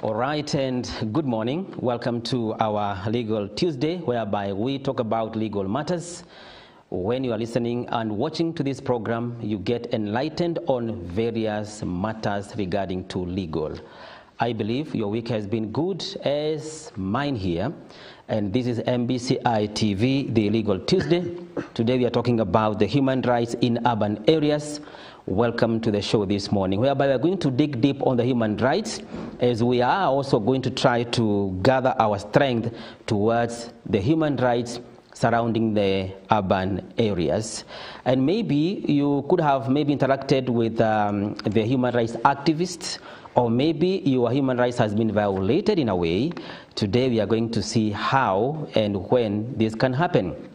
All right, and good morning. Welcome to our Legal Tuesday, whereby we talk about legal matters. When you are listening and watching to this program, you get enlightened on various matters regarding to legal. I believe your week has been good as mine here. And this is MBCI TV, the Legal Tuesday. Today we are talking about the human rights in urban areas. Welcome to the show this morning, whereby we are going to dig deep on the human rights, as we are also going to try to gather our strength towards the human rights surrounding the urban areas. And maybe you could have interacted with the human rights activists, or maybe your human rights has been violated in a way. Today we are going to see how and when this can happen.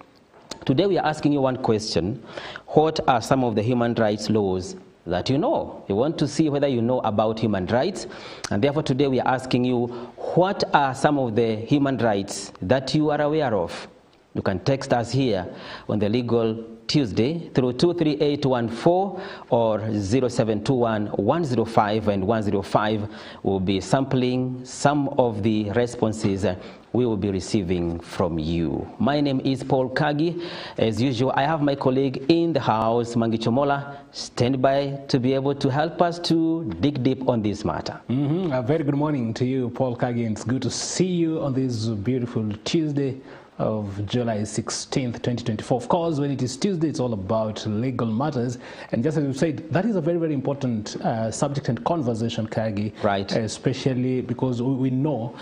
Today we are asking you one question. What are some of the human rights laws that you know? We want to see whether you know about human rights. And therefore today we are asking you, what are some of the human rights that you are aware of? You can text us here on the Legal Tuesday through 23814 or 0721 105 and 105. We'll be sampling some of the responses we will be receiving from you. My name is Paul Kagi. As usual, I have my colleague in the house, Mangichomola, stand by to be able to help us to dig deep on this matter. A very good morning to you, Paul Kagi. It's good to see you on this beautiful Tuesday of July 16th, 2024. Of course, when it is Tuesday, it's all about legal matters. And just as you said, that is a very, very important subject and conversation, Kagi. Right. Especially because we know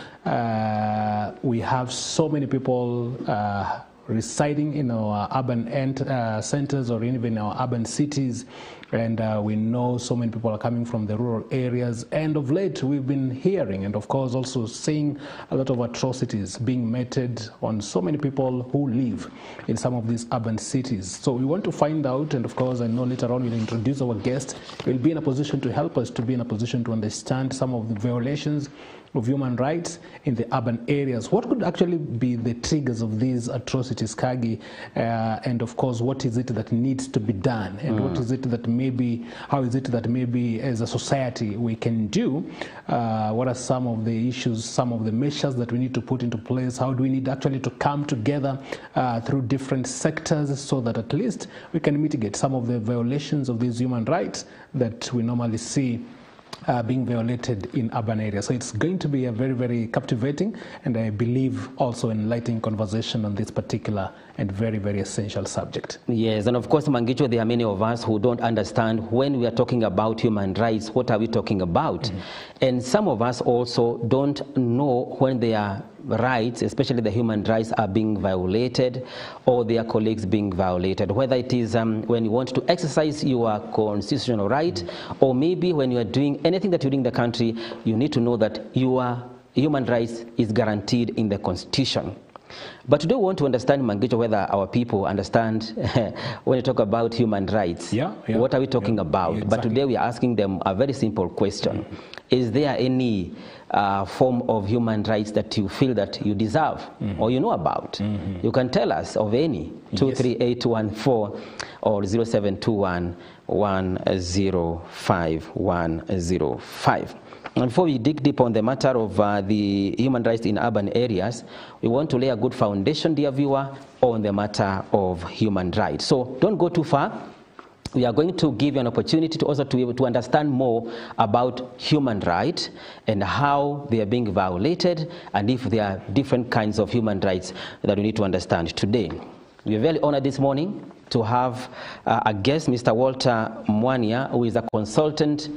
we have so many people residing in our urban centers or even in our urban cities. And we know so many people are coming from the rural areas. And of late, we've been hearing and, of course, also seeing a lot of atrocities being meted on so many people who live in some of these urban cities. So we want to find out, and, of course, I know later on we'll introduce our guest. He'll be in a position to help us to be in a position to understand some of the violations of human rights in the urban areas. What could actually be the triggers of these atrocities, Kagi? And of course, what is it that needs to be done? And what is it that maybe, how is it that maybe as a society we can do? What are some of the issues, some of the measures that we need to put into place? How do we need actually to come together through different sectors so that at least we can mitigate some of the violations of these human rights that we normally see being violated in urban areas? So it's going to be a very, very captivating and I believe also enlightening conversation on this particular and very, very essential subject. Yes, and of course, Mangicho, there are many of us who don't understand when we are talking about human rights, what are we talking about? And some of us also don't know when their rights, especially the human rights, are being violated or their colleagues being violated, whether it is when you want to exercise your constitutional right or maybe when you are doing anything that you're doing in the country, you need to know that your human rights is guaranteed in the Constitution. But today we want to understand, Mangicho, whether our people understand when you talk about human rights. What are we talking about? Exactly. But today we are asking them a very simple question. Is there any form of human rights that you feel that you deserve or you know about? You can tell us of any. 23814 or 0721 105 105. And before we dig deep on the matter of the human rights in urban areas, we want to lay a good foundation, dear viewer, on the matter of human rights. So don't go too far. We are going to give you an opportunity to also to be able to understand more about human rights and how they are being violated and if there are different kinds of human rights that we need to understand today. We are very honored this morning to have a guest, Mr. Walter Mwania, who is a consultant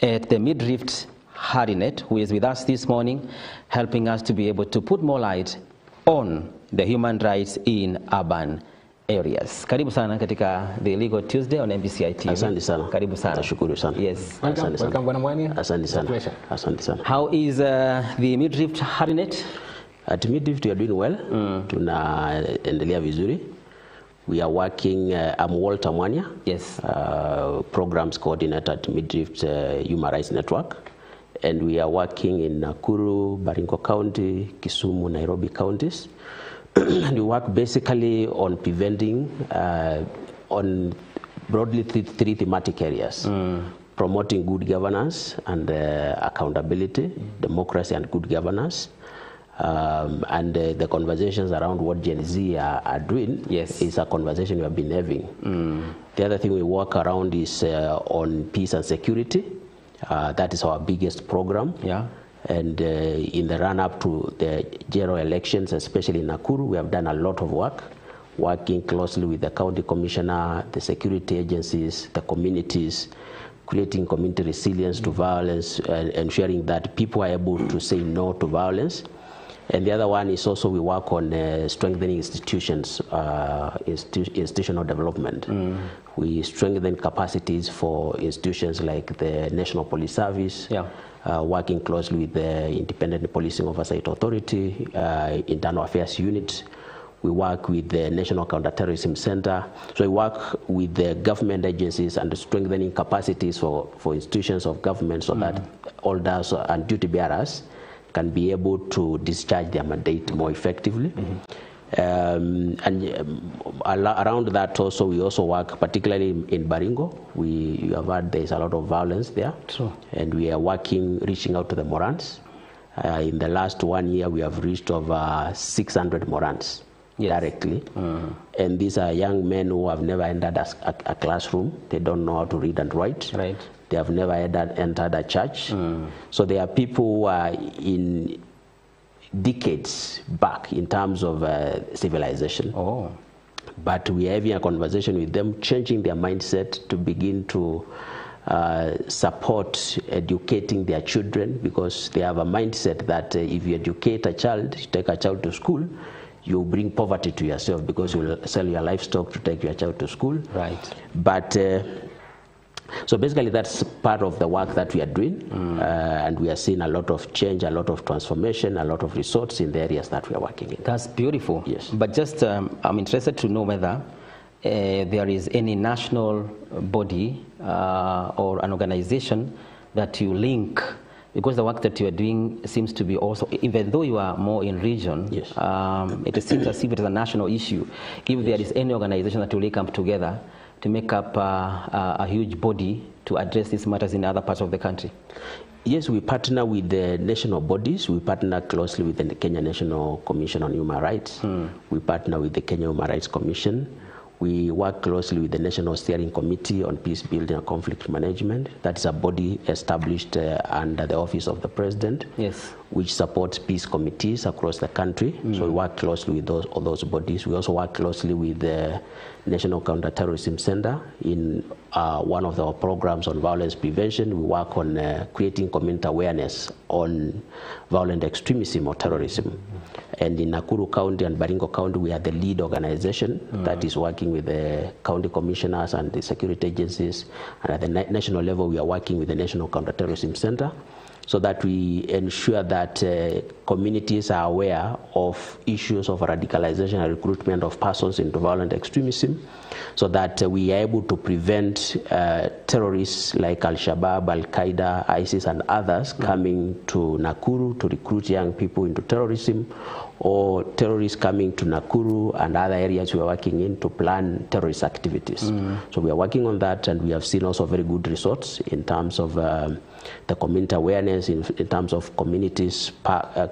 at the Midrift Harinet, who is with us this morning, helping us to be able to put more light on the human rights in urban areas. Karibu sana katika the Legal Tuesday on MBCI TV. Asante sana. Karibu sana. Nashukuru sana. Yes. Welcome, Bwana Mwania. Asante sana. Asante sana. How is the Midrift Harinet? At Midrift we are doing well. Tunaendelea vizuri. We are working, I'm Walter Mwania. Yes. Programs coordinator at Midrift Human Rights Network. And we are working in Nakuru, Baringo County, Kisumu, Nairobi counties. And we work basically on preventing, on broadly three thematic areas. promoting good governance and accountability, democracy and good governance. And the conversations around what Gen Z are doing is a conversation we have been having. The other thing we work around is on peace and security. That is our biggest program. Yeah. And in the run-up to the general elections, especially in Nakuru, we have done a lot of work, working closely with the county commissioner, the security agencies, the communities, creating community resilience to violence, and ensuring that people are able to say no to violence. And the other one is also we work on strengthening institutions, institutional development. We strengthen capacities for institutions like the National Police Service, working closely with the Independent Policing Oversight Authority, Internal Affairs Unit. We work with the National Counterterrorism Center. So we work with the government agencies and strengthening capacities for institutions of government so that elders and duty bearers can be able to discharge their mandate more effectively. Around that also, we also work particularly in Baringo. You have heard there is a lot of violence there. True. And we are working, reaching out to the Morans. In the last 1 year, we have reached over 600 Morans directly. And these are young men who have never entered a classroom. They don't know how to read and write. Right. They have never entered a church. So there are people who are in decades back in terms of civilization. But we are having a conversation with them, changing their mindset to begin to support educating their children, because they have a mindset that if you educate a child, you take a child to school, you bring poverty to yourself because you will sell your livestock to take your child to school. Right. But so basically that's part of the work that we are doing, and we are seeing a lot of change, a lot of transformation, a lot of results in the areas that we are working in. That's beautiful. Yes. But just I'm interested to know whether there is any national body or an organization that you link, because the work that you are doing seems to be also, even though you are more in region, it seems as if it is a national issue. If there is any organization that will come together to make up a huge body to address these matters in other parts of the country? Yes, we partner with the national bodies. We partner closely with the Kenya National Commission on Human Rights. We partner with the Kenya Human Rights Commission. We work closely with the National Steering Committee on Peace Building and Conflict Management. That is a body established under the Office of the President, which supports peace committees across the country. So we work closely with all those bodies. We also work closely with the National Counterterrorism Center. In one of our programs on violence prevention, we work on creating community awareness on violent extremism or terrorism. And in Nakuru County and Baringo County, we are the lead organization that is working with the county commissioners and the security agencies. And at the national level, we are working with the National Counterterrorism Center, so that we ensure that communities are aware of issues of radicalization and recruitment of persons into violent extremism, so that we are able to prevent terrorists like Al-Shabaab, Al-Qaeda, ISIS and others coming to Nakuru to recruit young people into terrorism, or terrorists coming to Nakuru and other areas we are working in to plan terrorist activities. So we are working on that, and we have seen also very good results in terms of the community awareness, in terms of communities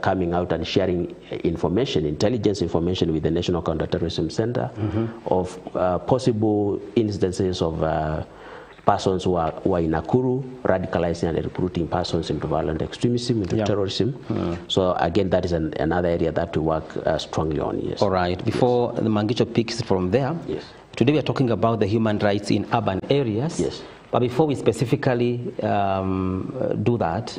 coming out and sharing information, intelligence information with the National Counterterrorism Center of possible instances of persons who are in Nakuru radicalizing and recruiting persons into violent extremism, into terrorism. So again, that is another area that we work strongly on. Yes. All right. Before the Mangicho picks from there, today we are talking about the human rights in urban areas. Yes. But before we specifically do that,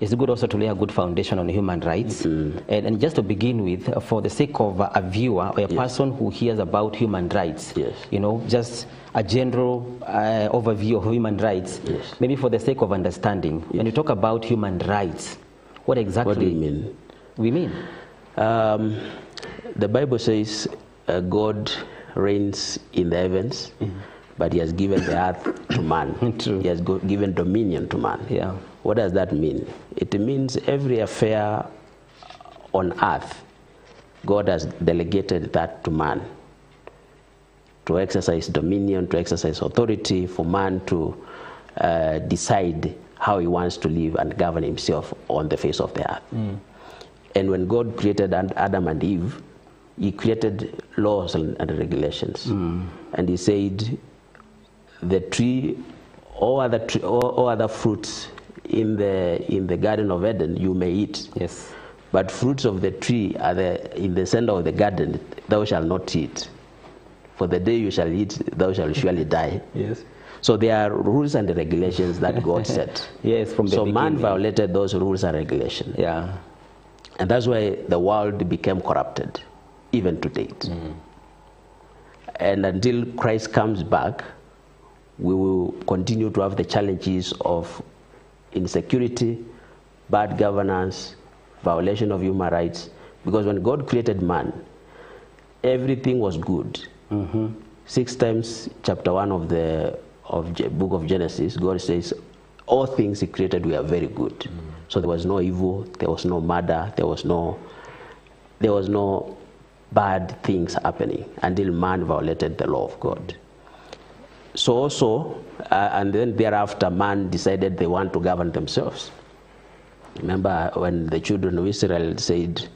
it's good also to lay a good foundation on human rights. And just to begin with, for the sake of a viewer or a person who hears about human rights, you know, just a general overview of human rights, maybe for the sake of understanding. When you talk about human rights, what exactly do you mean? We mean? The Bible says God reigns in the heavens, but he has given the earth to man. He has given dominion to man. What does that mean? It means every affair on earth, God has delegated that to man, to exercise dominion, to exercise authority, for man to decide how he wants to live and govern himself on the face of the earth. And when God created Adam and Eve, he created laws and regulations. And he said, the tree, all other fruits in the Garden of Eden you may eat. Yes. But fruits of the tree in the center of the garden thou shalt not eat. For the day you shall eat, thou shalt surely die. Yes. So there are rules and regulations that God set. Yes, from the beginning. So man violated those rules and regulations. Yeah. And that's why the world became corrupted, even to date. And until Christ comes back, we will continue to have the challenges of insecurity, bad governance, violation of human rights. Because when God created man, everything was good. 6 times, chapter 1 of the book of Genesis, God says, all things he created were very good. So there was no evil, there was no murder, there was no bad things happening until man violated the law of God. So also, and then thereafter, man decided they want to govern themselves. Remember when the children of Israel said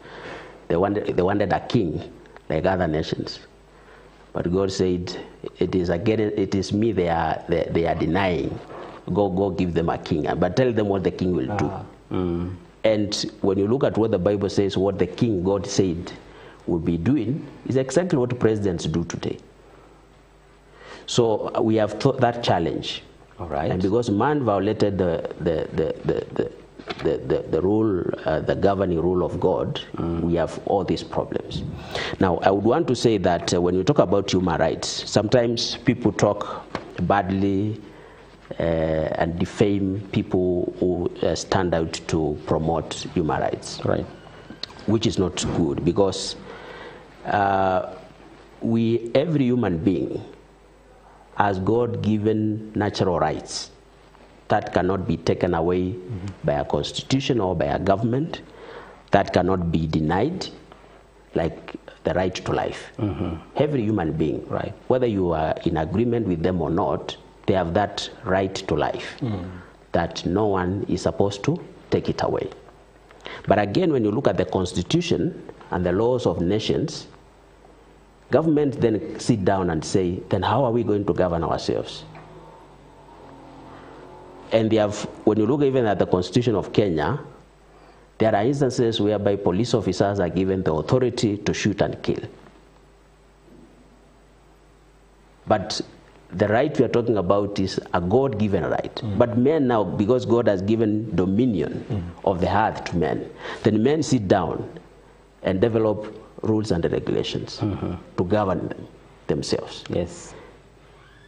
they wanted a king like other nations, but God said, "It is me they are denying. Go give them a king, but tell them what the king will do." And when you look at what the Bible says, what the king God said will be doing is exactly what presidents do today. So we have that challenge. All right. And because man violated the rule, the governing rule of God, we have all these problems. Now, I would want to say that when you talk about human rights, sometimes people talk badly and defame people who stand out to promote human rights, Right. which is not good, because every human being has God-given natural rights that cannot be taken away by a constitution or by a government, that cannot be denied, like the right to life. Every human being, Right. whether you are in agreement with them or not, they have that right to life, that no one is supposed to take it away. But again, when you look at the constitution and the laws of nations, governments then sit down and say, then how are we going to govern ourselves? And they have, when you look even at the Constitution of Kenya, there are instances whereby police officers are given the authority to shoot and kill. But the right we are talking about is a God-given right. But men now, because God has given dominion of the earth to men, then men sit down and develop rules and regulations to govern themselves. Yes.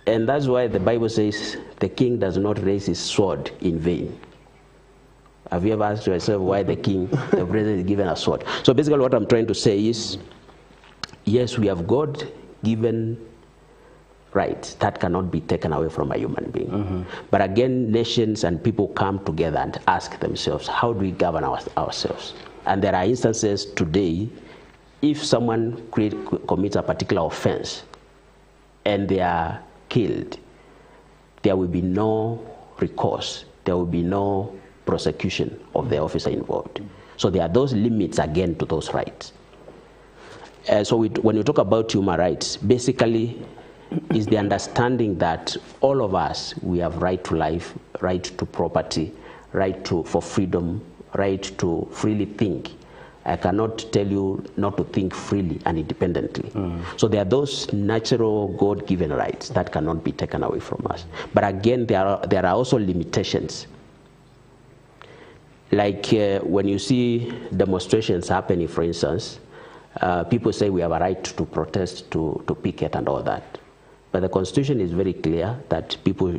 And that's why the Bible says the king does not raise his sword in vain. Have you ever asked yourself why the president is given a sword? So basically what I'm trying to say is, yes, we have God-given rights that cannot be taken away from a human being. But again, nations and people come together and ask themselves, how do we govern ourselves? And there are instances today, if someone commits a particular offense and they are killed, there will be no recourse, there will be no prosecution of the officer involved. So there are those limits again to those rights. So when you talk about human rights, basically is the understanding that all of us, we have right to life, right to property, right for freedom, right to freely think. I cannot tell you not to think freely and independently. So there are those natural God-given rights that cannot be taken away from us. But again, there are also limitations. Like when you see demonstrations happening, for instance, people say we have a right to protest, to picket and all that. But the Constitution is very clear that people,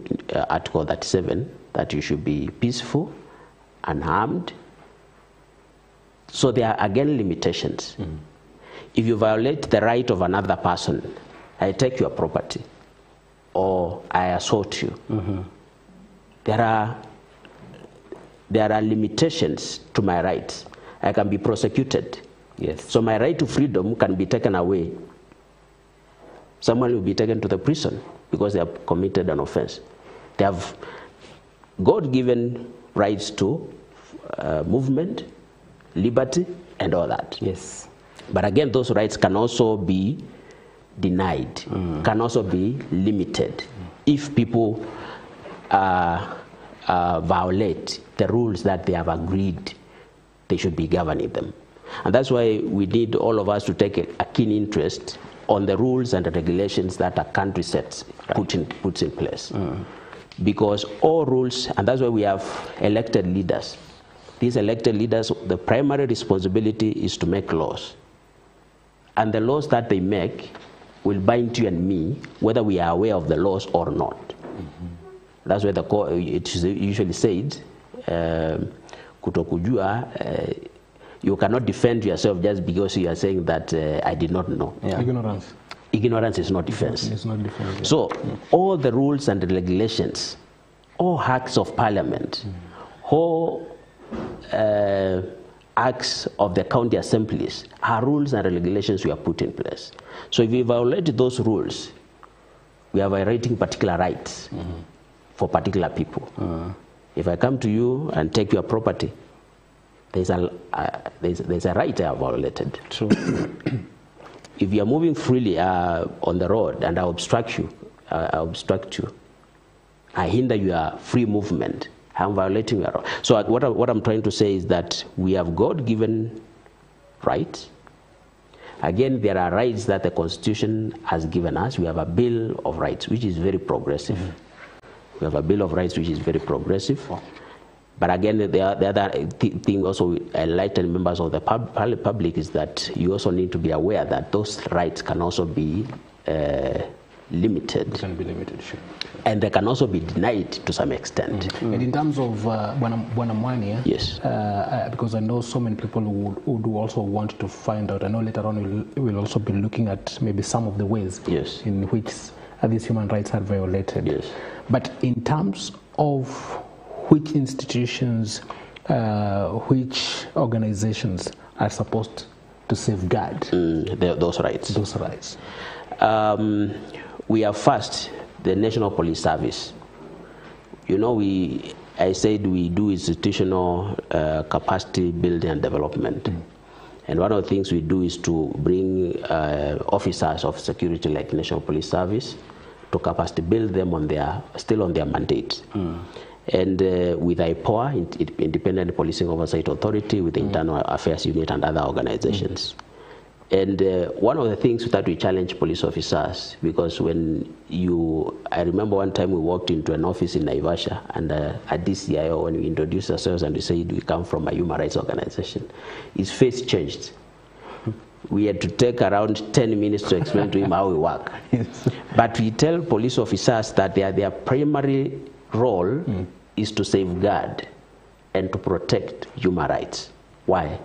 Article 37, that you should be peaceful, unarmed. So there are again limitations. If you violate the right of another person, I take your property or I assault you. There are limitations to my rights. I can be prosecuted. Yes. So my right to freedom can be taken away. Someone will be taken to the prison because they have committed an offense. They have God-given rights to movement, liberty, and all that. Yes. But again, those rights can also be denied, can also be limited if people violate the rules that they have agreed they should be governing them. And that's why we need all of us to take a keen interest on the rules and the regulations that a country sets, puts in place. Because all rules, and that's why we have elected leaders. These elected leaders, the primary responsibility is to make laws. And the laws that they make will bind you and me, whether we are aware of the laws or not. That's why it is usually said, kutokujua, you cannot defend yourself just because you are saying that I did not know. Yeah. Ignorance is not defense. It's not defense. Yeah. So all the rules and the regulations, all acts of parliament, all acts of the county assemblies are rules and regulations we have put in place. So if we violate those rules, we are violating particular rights for particular people. If I come to you and take your property, there's a right I have violated. True. If you are moving freely on the road and I obstruct you, I hinder your free movement, I'm violating your right. So what I'm trying to say is that we have God-given rights. Again, there are rights that the Constitution has given us. We have a Bill of Rights, which is very progressive. We have a Bill of Rights, which is very progressive. But again, the other thing also enlightened members of the public is that you also need to be aware that those rights can also be limited. It can be limited, sure. And they can also be denied to some extent. And in terms of Bwana, yes, because I know so many people who do also want to find out. I know later on we'll also be looking at maybe some of the ways in which these human rights are violated. Yes. But in terms of which institutions, which organizations are supposed to safeguard those rights? Those rights. We have first the National Police Service. You know, I said we do institutional capacity building and development. And one of the things we do is to bring officers of security like National Police Service to capacity build them still on their mandate. And with IPOA, Independent Policing Oversight Authority, with the Internal Affairs Unit and other organizations. And one of the things that we challenge police officers, because I remember one time we walked into an office in Naivasha, and at DCIO, when we introduced ourselves and we said we come from a human rights organization, his face changed. We had to take around 10 minutes to explain to him how we work. Yes. But we tell police officers that their primary role is to safeguard and to protect human rights. Why?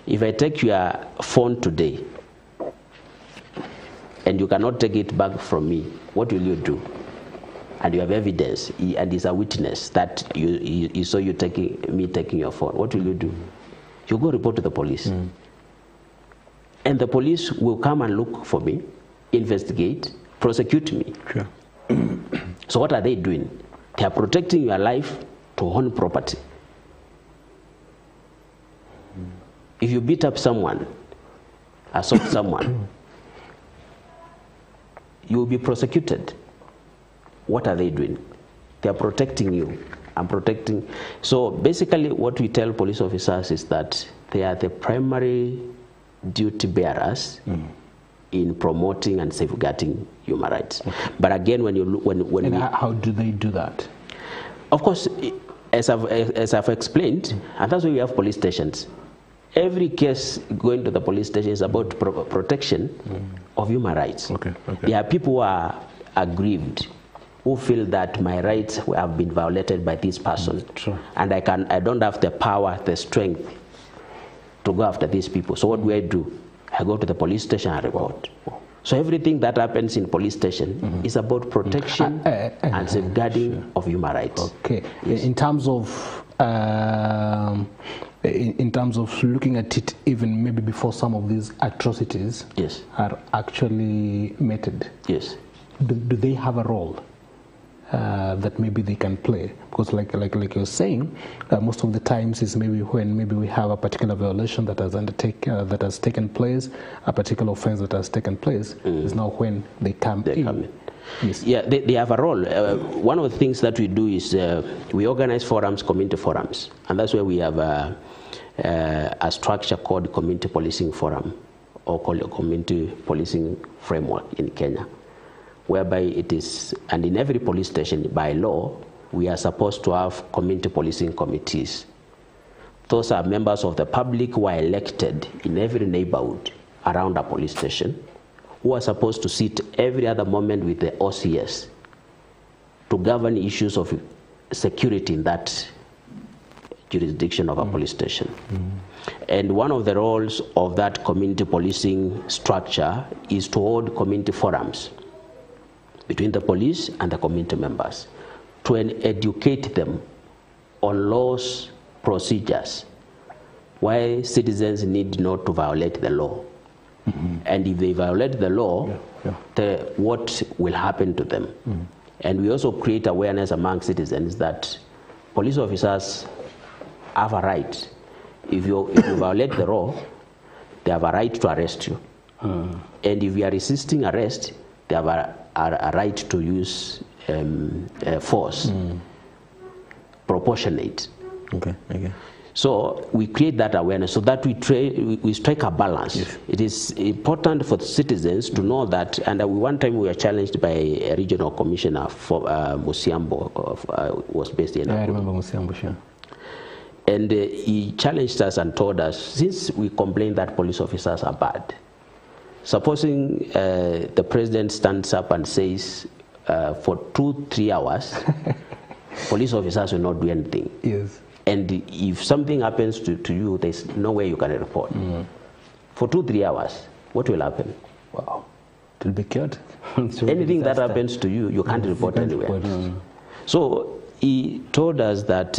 If I take your phone today and you cannot take it back from me, what will you do? And you have evidence, and it's a witness that you saw me taking your phone. What will you do? You go report to the police. And the police will come and look for me, investigate, prosecute me. Sure. So what are they doing? They are protecting your life to own property. If you beat up someone, assault someone, you will be prosecuted. What are they doing? They are protecting you. I'm protecting. So basically what we tell police officers is that they are the primary duty bearers in promoting and safeguarding human rights. But again, how do they do that? Of course, as I've explained, and that's why we have police stations. Every case going to the police station is about protection of human rights. Okay. There are people who are aggrieved, who feel that my rights have been violated by this person, and I don't have the power, the strength to go after these people. So what do? I go to the police station and report. So everything that happens in police station is about protection and safeguarding of human rights. Okay. Yes. In terms of looking at it, even maybe before some of these atrocities are actually meted. Yes. Do they have a role that maybe they can play? Because like you're saying, most of the times is maybe when maybe we have a particular violation that has taken place, a particular offense that has taken place, is now when they come in. Yes. Yeah, they have a role. One of the things that we do is we organize forums, community forums, and that's where we have a structure called Community Policing Forum, or called a Community Policing Framework in Kenya, whereby it is, and in every police station by law, we are supposed to have community policing committees. Those are members of the public who are elected in every neighborhood around a police station, who are supposed to sit every other moment with the OCS to govern issues of security in that jurisdiction of a police station. And one of the roles of that community policing structure is to hold community forums between the police and the community members to educate them on laws, procedures, why citizens need not to violate the law. And if they violate the law, what will happen to them? And we also create awareness among citizens that police officers have a right. If you violate the law, they have a right to arrest you. And if you are resisting arrest, they have a right to use force, proportionate. Okay. So we create that awareness so that we strike a balance. Yes. It is important for citizens to know that, and one time we were challenged by a regional commissioner for Musiambo, was based in I remember Musiambo, sure. And he challenged us and told us, since we complain that police officers are bad, supposing the president stands up and says for 2-3 hours, police officers will not do anything. Yes. And if something happens to you, there's no way you can report. For 2-3 hours, what will happen? Wow, it will be cured. Anything that happens to you, you can't report anywhere. So he told us that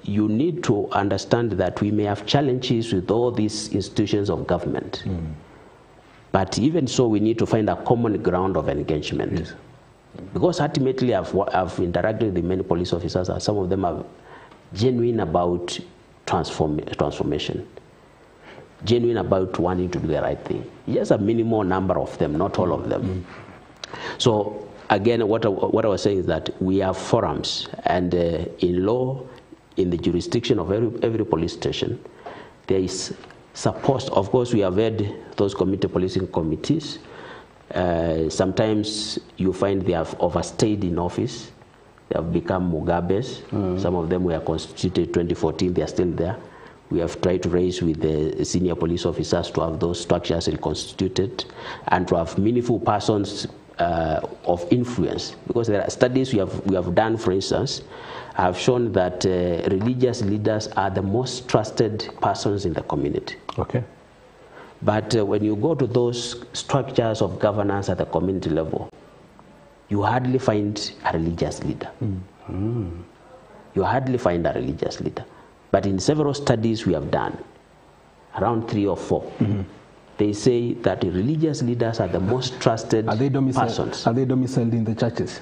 you need to understand that we may have challenges with all these institutions of government. But even so, we need to find a common ground of engagement. Yes. Because ultimately, I've interacted with many police officers, and some of them are genuine about transformation, genuine about wanting to do the right thing. Yes, a minimal number of them, not all of them. So again, what I was saying is that we have forums, and in law, in the jurisdiction of every police station, there is supposed, of course, we have had those community policing committees. Sometimes you find they have overstayed in office. They have become Mugabes. Some of them were constituted 2014. They are still there. We have tried to raise with the senior police officers to have those structures reconstituted and to have meaningful persons of influence. Because there are studies we have done, for instance, have shown that religious leaders are the most trusted persons in the community. Okay. But when you go to those structures of governance at the community level, you hardly find a religious leader. You hardly find a religious leader. But in several studies we have done, around 3 or 4, they say that the religious leaders are the most trusted persons. Are they domiciled in the churches?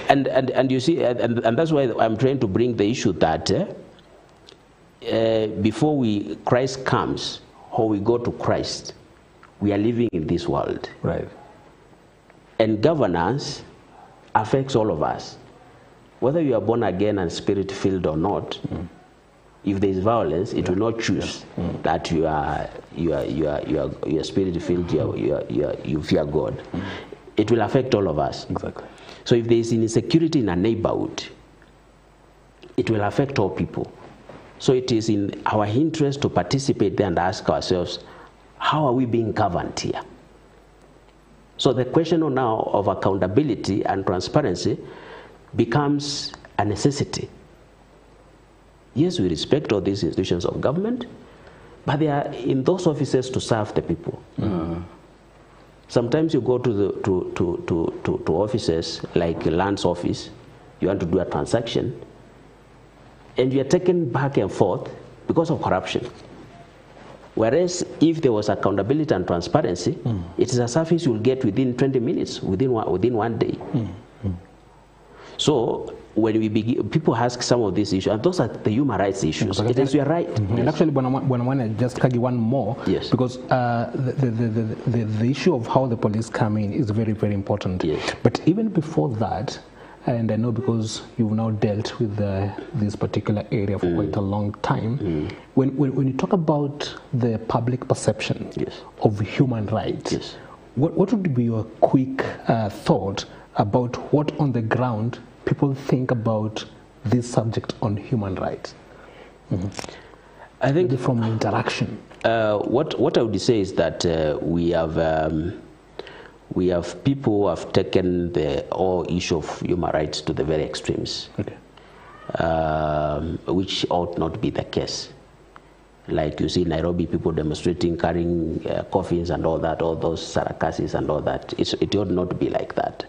and you see, and that's why I'm trying to bring the issue that before Christ comes, or we go to Christ, we are living in this world. Right. And governance affects all of us. Whether you are born again and spirit-filled or not, if there is violence, it will not choose that you are spirit-filled, you fear God. It will affect all of us. Exactly. So if there is insecurity in a neighborhood, it will affect all people. So it is in our interest to participate there and ask ourselves, how are we being governed here? So the question now of accountability and transparency becomes a necessity. Yes, we respect all these institutions of government, but they are in those offices to serve the people. Sometimes you go to offices like a land's office, you want to do a transaction, and you are taken back and forth because of corruption. Whereas if there was accountability and transparency, it is a service you will get within 20 minutes, within one day. So when we begin, people ask some of these issues, and those are the human rights issues. It is your right. And actually, Bwana, just tag you one more, yes, because the issue of how the police come in is very, very important. Yes. But even before that, and I know because you've now dealt with this particular area for quite a long time, when you talk about the public perception yes, of human rights, yes, what would be your quick thought about what on the ground people think about this subject on human rights? I think maybe from interaction. What I would say is that we have people who have taken the whole issue of human rights to the very extremes, Okay. Which ought not be the case. Like you see Nairobi, people demonstrating, carrying coffins and all that, all those sarakasis and all that. It ought not be like that.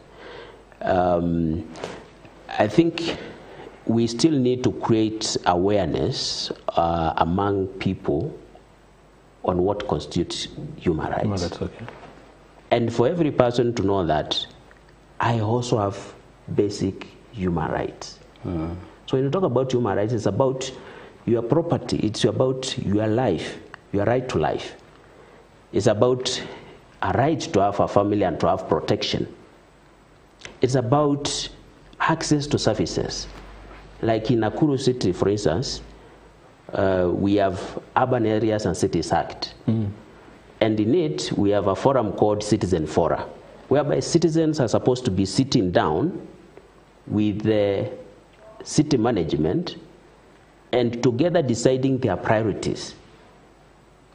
I think we still need to create awareness among people on what constitutes human rights. No, that's okay. And for every person to know that I also have basic human rights. So when you talk about human rights, it's about your property, it's about your life, your right to life. It's about a right to have a family and to have protection. It's about access to services. Like in Nakuru City, for instance, we have Urban Areas and Cities Act. And in it, we have a forum called Citizen Fora, whereby citizens are supposed to be sitting down with the city management and together deciding their priorities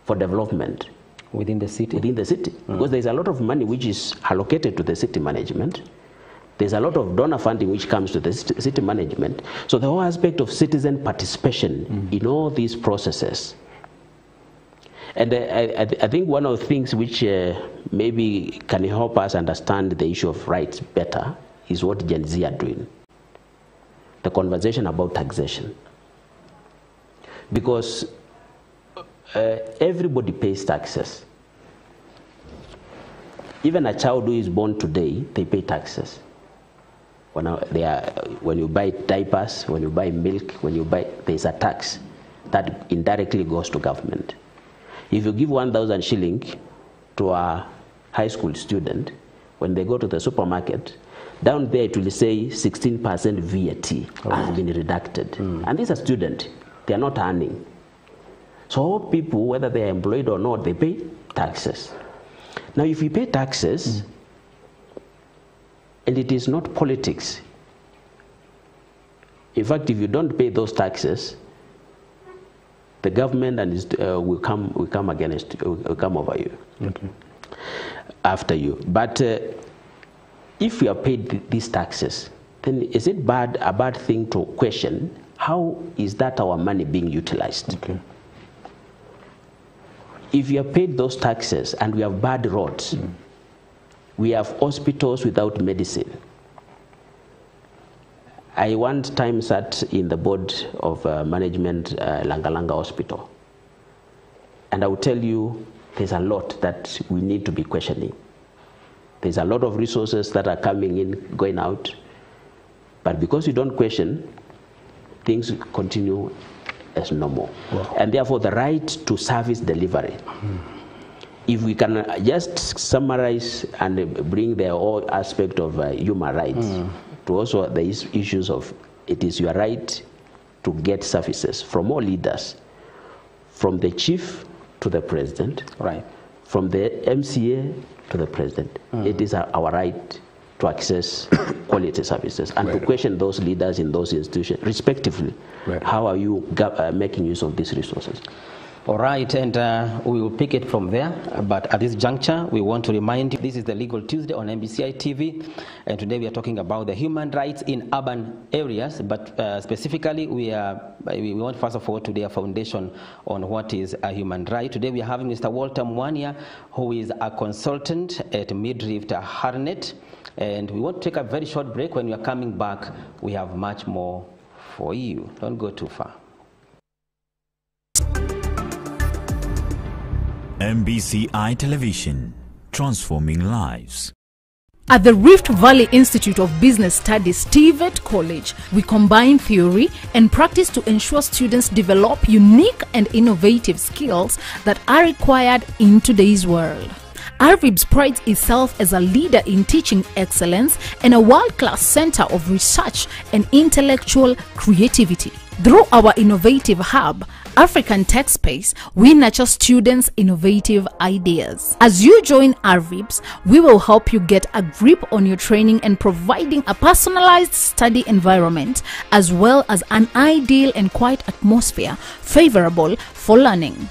for development. Within the city? Within the city. Because there's a lot of money which is allocated to the city management. There's a lot of donor funding which comes to the city management. So the whole aspect of citizen participation in all these processes. And I think one of the things which maybe can help us understand the issue of rights better is what Gen Z are doing. The conversation about taxation. Because everybody pays taxes. Even a child who is born today, they pay taxes. When you buy diapers, when you buy milk, there's a tax that indirectly goes to government. If you give 1,000 shilling to a high school student, when they go to the supermarket, down there it will say 16% VAT has been deducted. And these are students, they are not earning. So all people, whether they are employed or not, they pay taxes. Now if you pay taxes, and it is not politics, in fact, if you don't pay those taxes, the government will come over you, after you. But if you have paid these taxes, then is it a bad thing to question how is that our money being utilized? Okay. If you have paid those taxes and we have bad roads, we have hospitals without medicine. I one time sat in the board of management Langalanga Hospital, and I will tell you there's a lot that we need to be questioning. There's a lot of resources that are coming in, going out, but because you don't question, things continue as normal. Wow. And therefore the right to service delivery. If we can just summarize and bring the whole aspect of human rights to also the issues of it is your right to get services from all leaders, from the chief to the president, Right. from the MCA to the president. It is our right to access quality services and to question those leaders in those institutions, respectively. Right. How are you making use of these resources? All right, and we will pick it from there. But at this juncture, we want to remind you, this is the Legal Tuesday on MBCI TV, and today we are talking about the human rights in urban areas. But specifically, we want first of all today a foundation on what is a human right. Today we are having Mr. Walter Mwania, who is a consultant at Midrift Harnet, and we want to take a very short break. When we are coming back, we have much more for you. Don't go too far. MBCI Television, transforming lives. At the Rift Valley Institute of Business Studies, TVET College, we combine theory and practice to ensure students develop unique and innovative skills that are required in today's world. RVIBS prides itself as a leader in teaching excellence and a world-class center of research and intellectual creativity. Through our innovative hub, African Tech Space, we nurture students' innovative ideas. As you join RVIBS, we will help you get a grip on your training and providing a personalized study environment as well as an ideal and quiet atmosphere favorable for learning.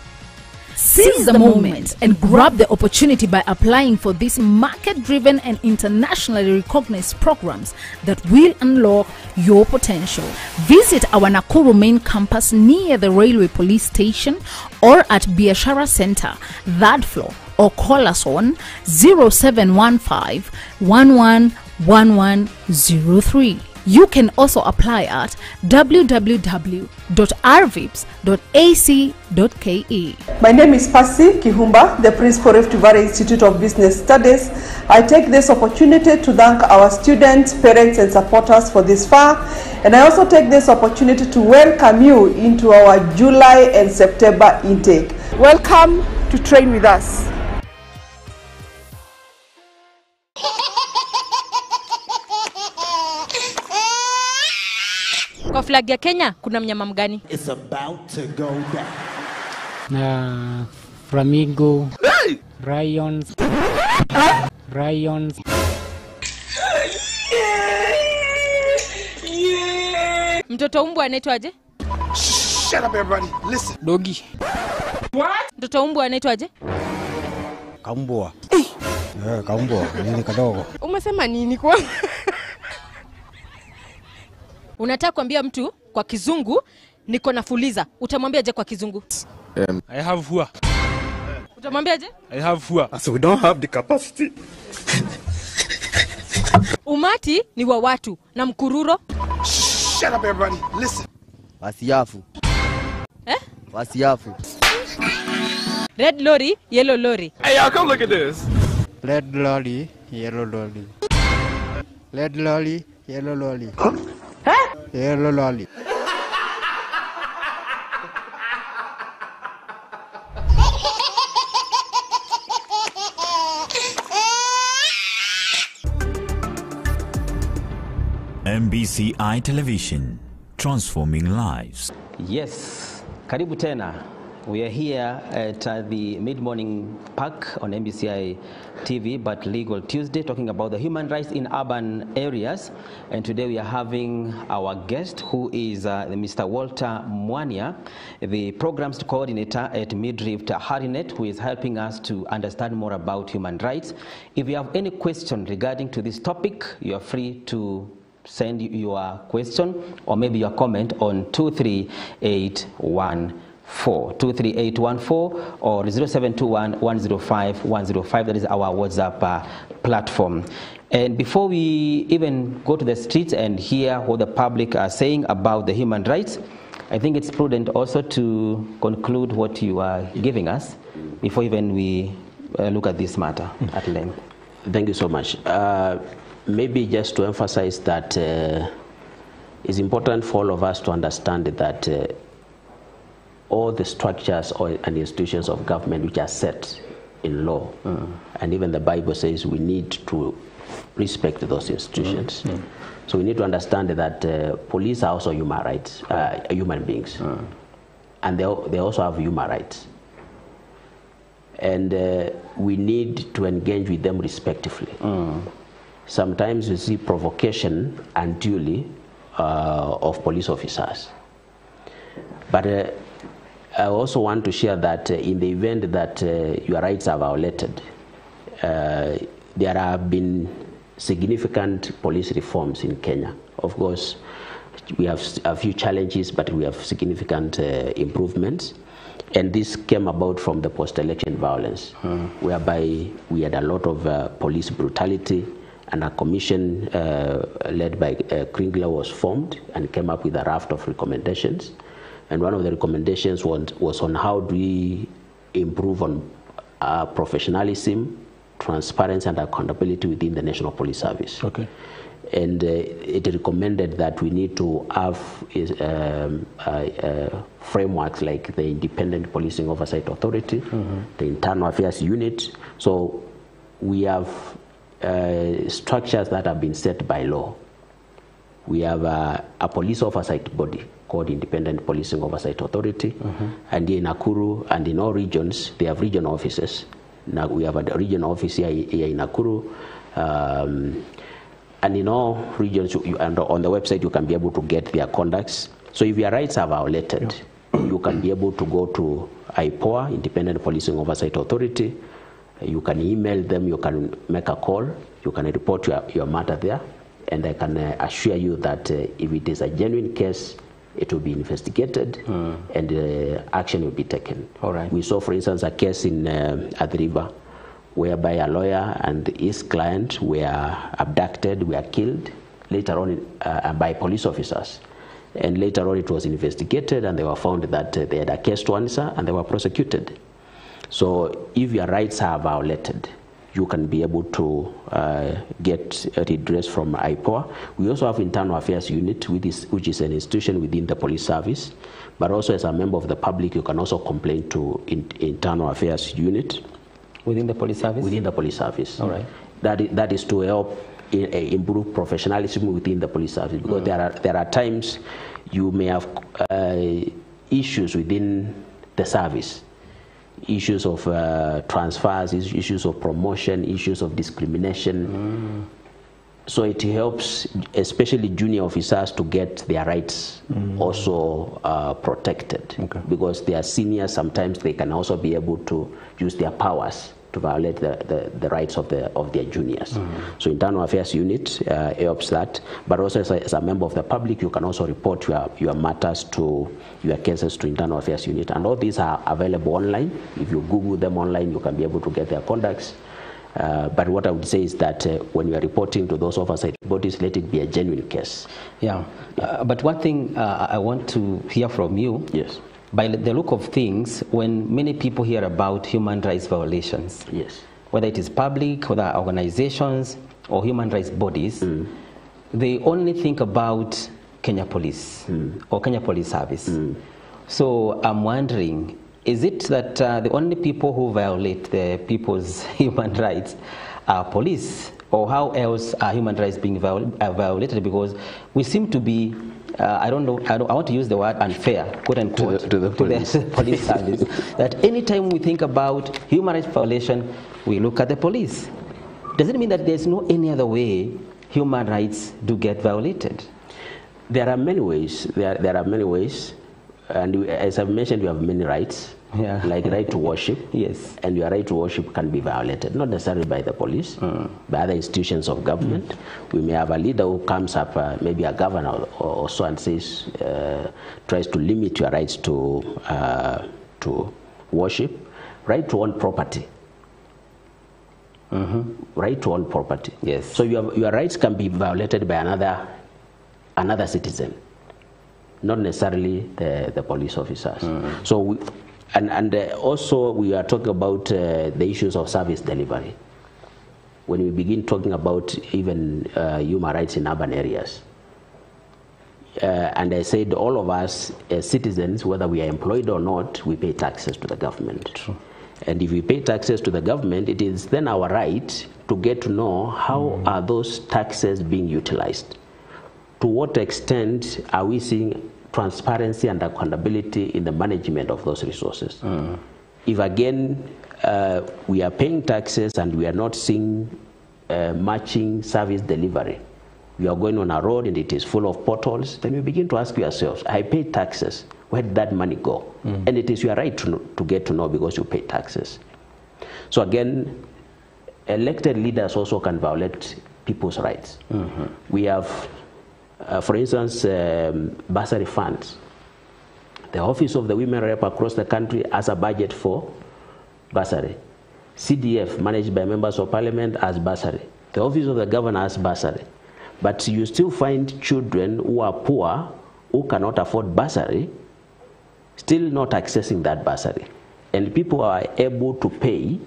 Seize the moment and grab the opportunity by applying for these market-driven and internationally recognized programs that will unlock your potential. Visit our Nakuru main campus near the railway police station or at Biashara Center, third floor, or call us on 0715 111103. You can also apply at www.rvibs.ac.ke. My name is Pasi Kihumba, the Principal Rift Valley Institute of Business Studies. I take this opportunity to thank our students, parents, and supporters for this far. And I also take this opportunity to welcome you into our July and September intake. Welcome to train with us. Kwa flag ya Kenya kuna mnyama mgani? It's about to go down. Flamingo. Hey! Lions. Mtoto mbwa anaitwaje? Shut up everybody. Listen. Doggy. What? Mtoto mbwa anaitwaje? Kaumbwa. Kaumbwa, nini kadogo. Umesema nini kwa? Unataka kuambia mtu kwa kizungu niko na fuliza. Utamwambia je kwa kizungu? I have fua. Utamwambia je? I have fua. So we don't have the capacity. Umati ni wa watu na mkururo. Shut up everybody. Listen. Wasiafu. Wasiafu. Red lorry, yellow lorry. Hey y'all, come look at this. Red lolly, yellow lolly. Red lolly, yellow lolly. Yellow lolly. MBCI Television, transforming lives. Yes, karibu tena. We are here at the mid-morning park on MBCI TV, but Legal Tuesday, talking about the human rights in urban areas. And today we are having our guest, who is Mr. Walter Mwania, the programs coordinator at Midrift Harinet, who is helping us to understand more about human rights. If you have any question regarding to this topic, you are free to send your question or maybe your comment on 23814. 23814 or 0721 105 105. That is our WhatsApp platform. And before we even go to the streets and hear what the public are saying about the human rights, I think it's prudent also to conclude what you are giving us before even we look at this matter at length. Thank you so much. Maybe just to emphasize that it's important for all of us to understand that all the structures and institutions of government which are set in law, and even the Bible says we need to respect those institutions. So we need to understand that police are also human rights, human beings, and they also have human rights. And we need to engage with them respectively. Sometimes we see provocation unduly of police officers. But I also want to share that in the event that your rights are violated, there have been significant police reforms in Kenya. Of course, we have a few challenges, but we have significant improvements. And this came about from the post-election violence, whereby we had a lot of police brutality, and a commission led by Kringler was formed and came up with a raft of recommendations. And one of the recommendations was on how do we improve on professionalism, transparency and accountability within the National Police Service. Okay. And it recommended that we need to have frameworks like the Independent Policing Oversight Authority, the Internal Affairs Unit. So we have structures that have been set by law. We have a police oversight body called Independent Policing Oversight Authority, and in Nakuru and in all regions, they have regional offices. Now we have a regional office here in Nakuru, and in all regions, and on the website, you can be able to get their conducts. So if your rights are violated, you can be able to go to IPOA, Independent Policing Oversight Authority. You can email them, you can make a call, you can report your matter there, and I can assure you that if it is a genuine case, it will be investigated and action will be taken. All right. We saw, for instance, a case in Athi River whereby a lawyer and his client were abducted, were killed later on by police officers. And later on it was investigated and they were found that they had a case to answer and they were prosecuted. So if your rights are violated, you can be able to get redress from IPOA. We also have Internal Affairs Unit, which is an institution within the police service. But also as a member of the public, you can also complain to Internal Affairs Unit. Within the police service? Within the police service. All right. That is to help improve professionalism within the police service. Because there are times you may have issues within the service. Issues of transfers, issues of promotion, issues of discrimination. So it helps, especially junior officers, to get their rights also protected. Okay. Because they are seniors, sometimes they can also be able to use their powers to violate the rights of their juniors. So Internal Affairs Unit helps that, but also as a member of the public, you can also report your matters your cases to Internal Affairs Unit, and all these are available online. If you Google them online, you can be able to get their contacts. But what I would say is that when you are reporting to those oversight bodies, let it be a genuine case. Yeah, but one thing I want to hear from you. Yes. By the look of things, when many people hear about human rights violations, yes, whether it is public, whether organizations or human rights bodies, they only think about Kenya Police or Kenya Police Service. So I'm wondering, is it that the only people who violate the people's human rights are police? Or how else are human rights being violated? Because we seem to be, I want to use the word unfair, quote unquote, to the police service. That anytime we think about human rights violation, we look at the police. Does it mean that there's no any other way human rights do get violated? There are many ways. There are many ways. And as I've mentioned, you have many rights, like right to worship. Yes. And your right to worship can be violated, not necessarily by the police, by other institutions of government. We may have a leader who comes up, maybe a governor or so, and says, tries to limit your rights to worship. Right to own property. Right to own property. Yes. So your rights can be violated by another citizen, not necessarily the police officers. So also we are talking about the issues of service delivery. When we begin talking about even human rights in urban areas. And I said all of us as citizens, whether we are employed or not, we pay taxes to the government. True. And if we pay taxes to the government, it is then our right to get to know how are those taxes being utilized. To what extent are we seeing transparency and accountability in the management of those resources? If again we are paying taxes and we are not seeing matching service delivery, we are going on a road and it is full of potholes, then we begin to ask yourselves, I paid taxes, where did that money go? And it is your right to get to know because you pay taxes. So again, elected leaders also can violate people's rights. We have for instance, bursary funds. The Office of the Women Rep across the country has a budget for bursary. CDF, managed by members of parliament, has bursary. The Office of the Governor has bursary. But you still find children who are poor, who cannot afford bursary, still not accessing that bursary. And people are able to pay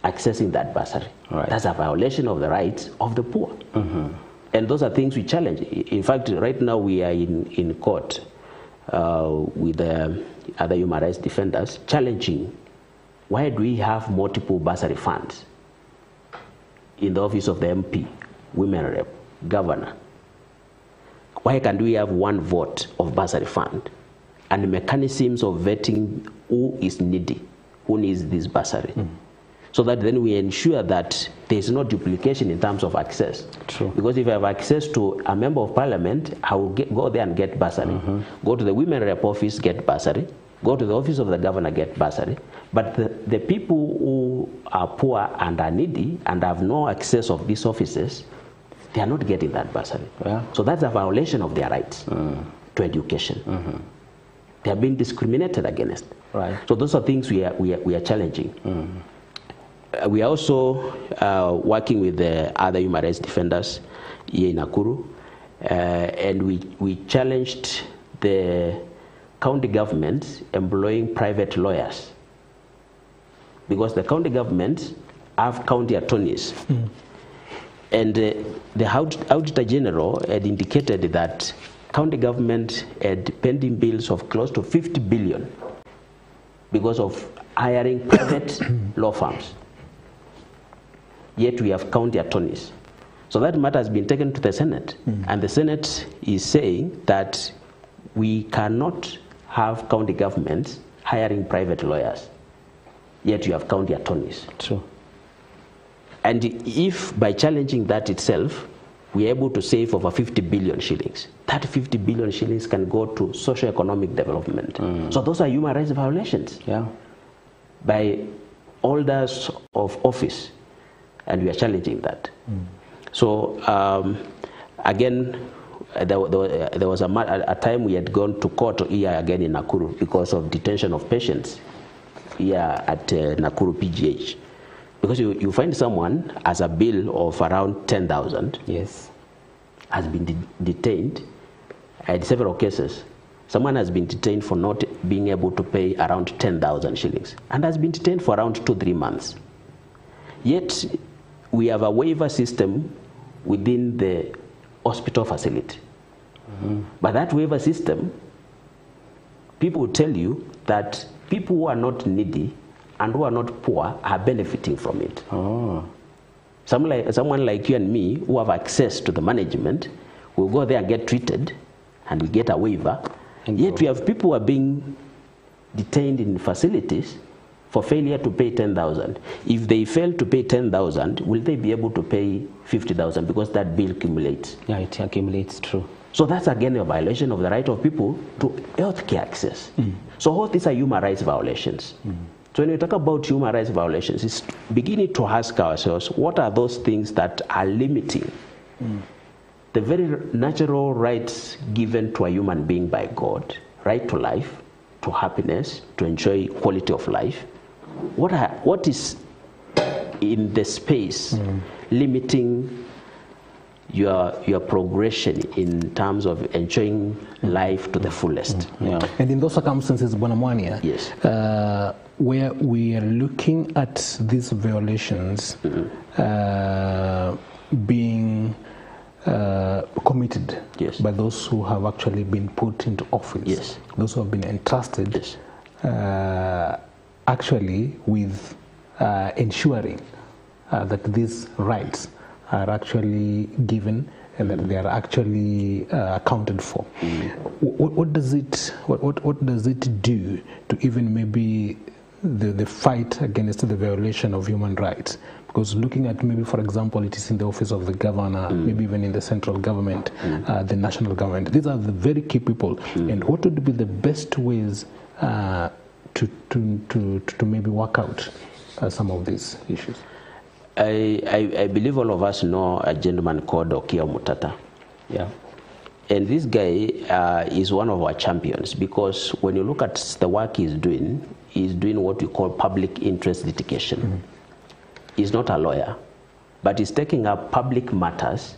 accessing that bursary. Right. That's a violation of the rights of the poor. And those are things we challenge. In fact, right now we are in court with other human rights defenders challenging, why do we have multiple bursary funds in the office of the MP, women rep, governor? Why can't we have one vote of bursary fund and mechanisms of vetting who is needy, who needs this bursary? So that then we ensure that there is no duplication in terms of access. True. Because if I have access to a member of parliament, I will go there and get bursary. Go to the women rep office, get bursary. Go to the office of the governor, get bursary. But the people who are poor and are needy and have no access of these offices, they are not getting that bursary. Yeah. So that's a violation of their rights to education. They are being discriminated against. Right. So those are things we are challenging. We are also working with the other human rights defenders here in Nakuru, and we challenged the county government employing private lawyers, because the county government have county attorneys. And the Auditor General had indicated that county government had pending bills of close to 50 billion because of hiring private law firms. Yet we have county attorneys. So that matter has been taken to the Senate, and the Senate is saying that we cannot have county governments hiring private lawyers, yet you have county attorneys. True. And if by challenging that itself, we're able to save over 50 billion shillings, that 50 billion shillings can go to socio-economic development. So those are human rights violations by holders of office, and we are challenging that. So again, there was a time we had gone to court here again in Nakuru because of detention of patients here at Nakuru PGH. Because you find someone as a bill of around 10,000 has been detained. I had several cases. Someone has been detained for not being able to pay around 10,000 shillings and has been detained for around 2-3 months. Yet we have a waiver system within the hospital facility. But that waiver system, people will tell you that people who are not needy and who are not poor are benefiting from it. Someone like you and me who have access to the management will go there and get treated, and we get a waiver. And yet we have people who are being detained in facilities for failure to pay 10,000. If they fail to pay 10,000, will they be able to pay 50,000 because that bill accumulates? Yeah, it accumulates, true. So that's again a violation of the right of people to healthcare access. So all these are human rights violations. So when we talk about human rights violations, it's beginning to ask ourselves, what are those things that are limiting the very natural rights given to a human being by God, right to life, to happiness, to enjoy quality of life? What is in the space limiting your progression in terms of enjoying life to the fullest? And in those circumstances, Bwana Mwania, where we are looking at these violations being committed by those who have actually been put into office, those who have been entrusted actually with ensuring that these rights are actually given and that they are actually accounted for. What does it do to even maybe the fight against the violation of human rights? Because looking at maybe, for example, it is in the office of the governor, maybe even in the central government, the national government. These are the very key people. And what would be the best ways to maybe work out some of these issues? I believe all of us know a gentleman called Okia Mutata. And this guy is one of our champions, because when you look at the work he's doing what we call public interest litigation. He's not a lawyer, but he's taking up public matters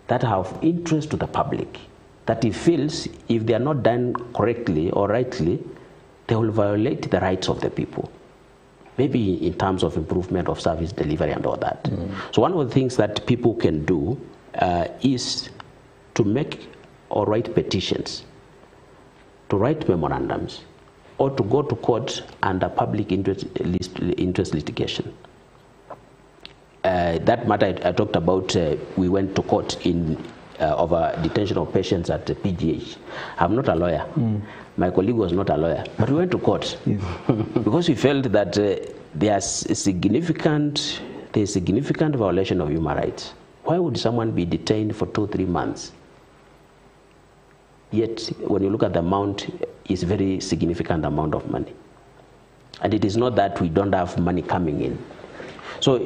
that have interest to the public, that he feels if they are not done correctly or rightly, they will violate the rights of the people. maybe in terms of improvement of service delivery and all that. So one of the things that people can do is to make or write petitions, to write memorandums, or to go to court under public interest litigation. That matter I talked about, we went to court in over detention of patients at the PGH. I'm not a lawyer. My colleague was not a lawyer, but we went to court because we felt that there's significant violation of human rights. Why would someone be detained for 2-3 months? Yet, when you look at the amount, it's a very significant amount of money. And it is not that we don't have money coming in. So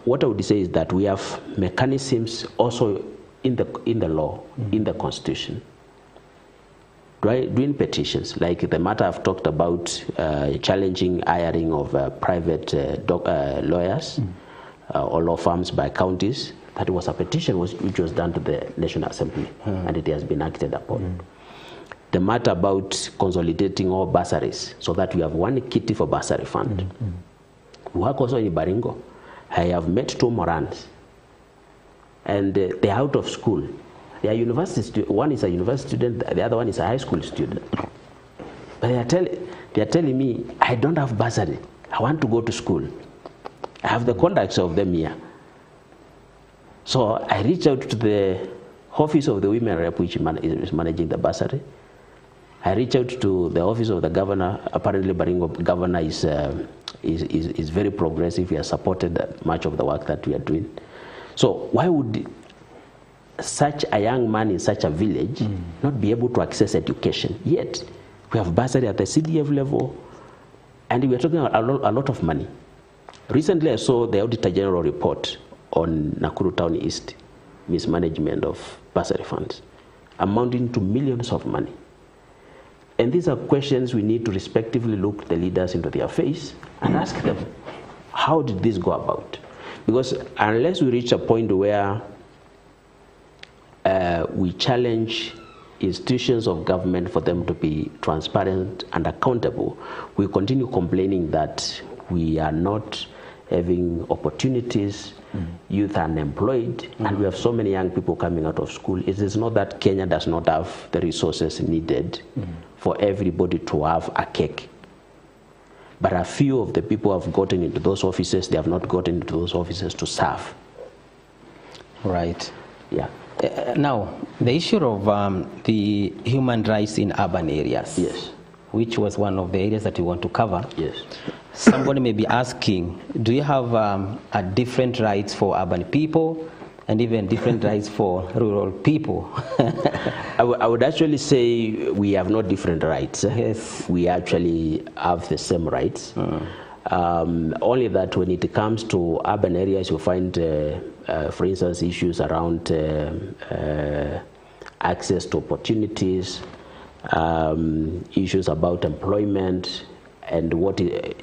what I would say is that we have mechanisms also in the law, in the Constitution, doing petitions, like the matter I've talked about, challenging hiring of private lawyers or law firms by counties. That was a petition which was done to the National Assembly, and it has been acted upon. The matter about consolidating all bursaries so that we have one kitty for bursary fund. We work also in Baringo. I have met 2 Morans, and they're out of school. They are university one is a university student, the other one is a high school student. But they are telling me, I don't have bursary. I want to go to school. I have the contacts of them here. So I reached out to the office of the women rep, which is managing the bursary. I reached out to the office of the governor. Apparently, Baringo governor is very progressive. He has supported much of the work that we are doing. So why would such a young man in such a village not be able to access education? Yet we have bursary at the CDF level, and we are talking a lot of money. Recently, I saw the Auditor General report on Nakuru Town East mismanagement of bursary funds, amounting to millions of money. And these are questions we need to respectively look the leaders into their face and ask them, how did this go about? Because unless we reach a point where we challenge institutions of government for them to be transparent and accountable, we continue complaining that we are not having opportunities, youth unemployed, and we have so many young people coming out of school. It is not that Kenya does not have the resources needed for everybody to have a cake. But a few of the people have gotten into those offices, they have not gotten into those offices to serve. Right. Yeah. Now, the issue of the human rights in urban areas. Yes. Which was one of the areas that we want to cover. Yes. Somebody may be asking, do you have a different rights for urban people and even different rights for rural people? I would actually say we have not different rights. Yes. We actually have the same rights. Only that when it comes to urban areas, you find, for instance, issues around access to opportunities, issues about employment, and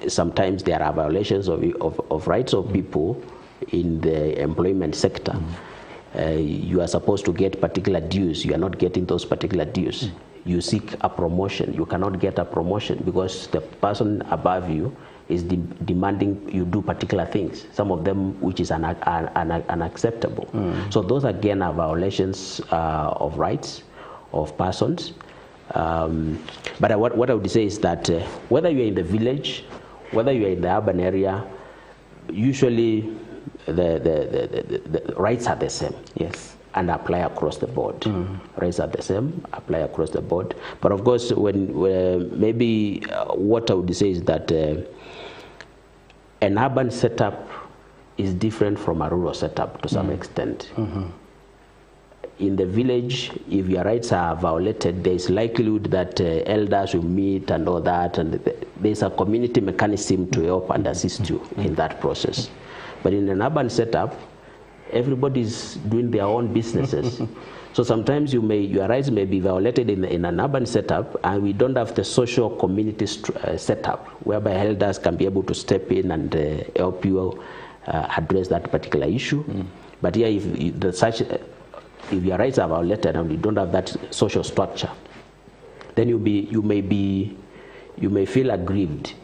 sometimes there are violations of rights of people in the employment sector. You are supposed to get particular dues. You are not getting those particular dues. You seek a promotion. You cannot get a promotion because the person above you is demanding you do particular things, some of them which is unacceptable. So those again are violations of rights of persons. But what I would say is that whether you're in the village, whether you're in the urban area, usually the rights are the same. Yes. And apply across the board. Rights are the same, apply across the board. But of course, maybe what I would say is that an urban setup is different from a rural setup to some extent. In the village, if your rights are violated, there is likelihood that elders will meet and all that, and there's a community mechanism to help and assist you in that process. But in an urban setup, everybody's doing their own businesses. So sometimes your rights may be violated in an urban setup, and we don't have the social community setup whereby elders can be able to step in and help you address that particular issue. But here, if your rights are violated and you don't have that social structure, then you may feel aggrieved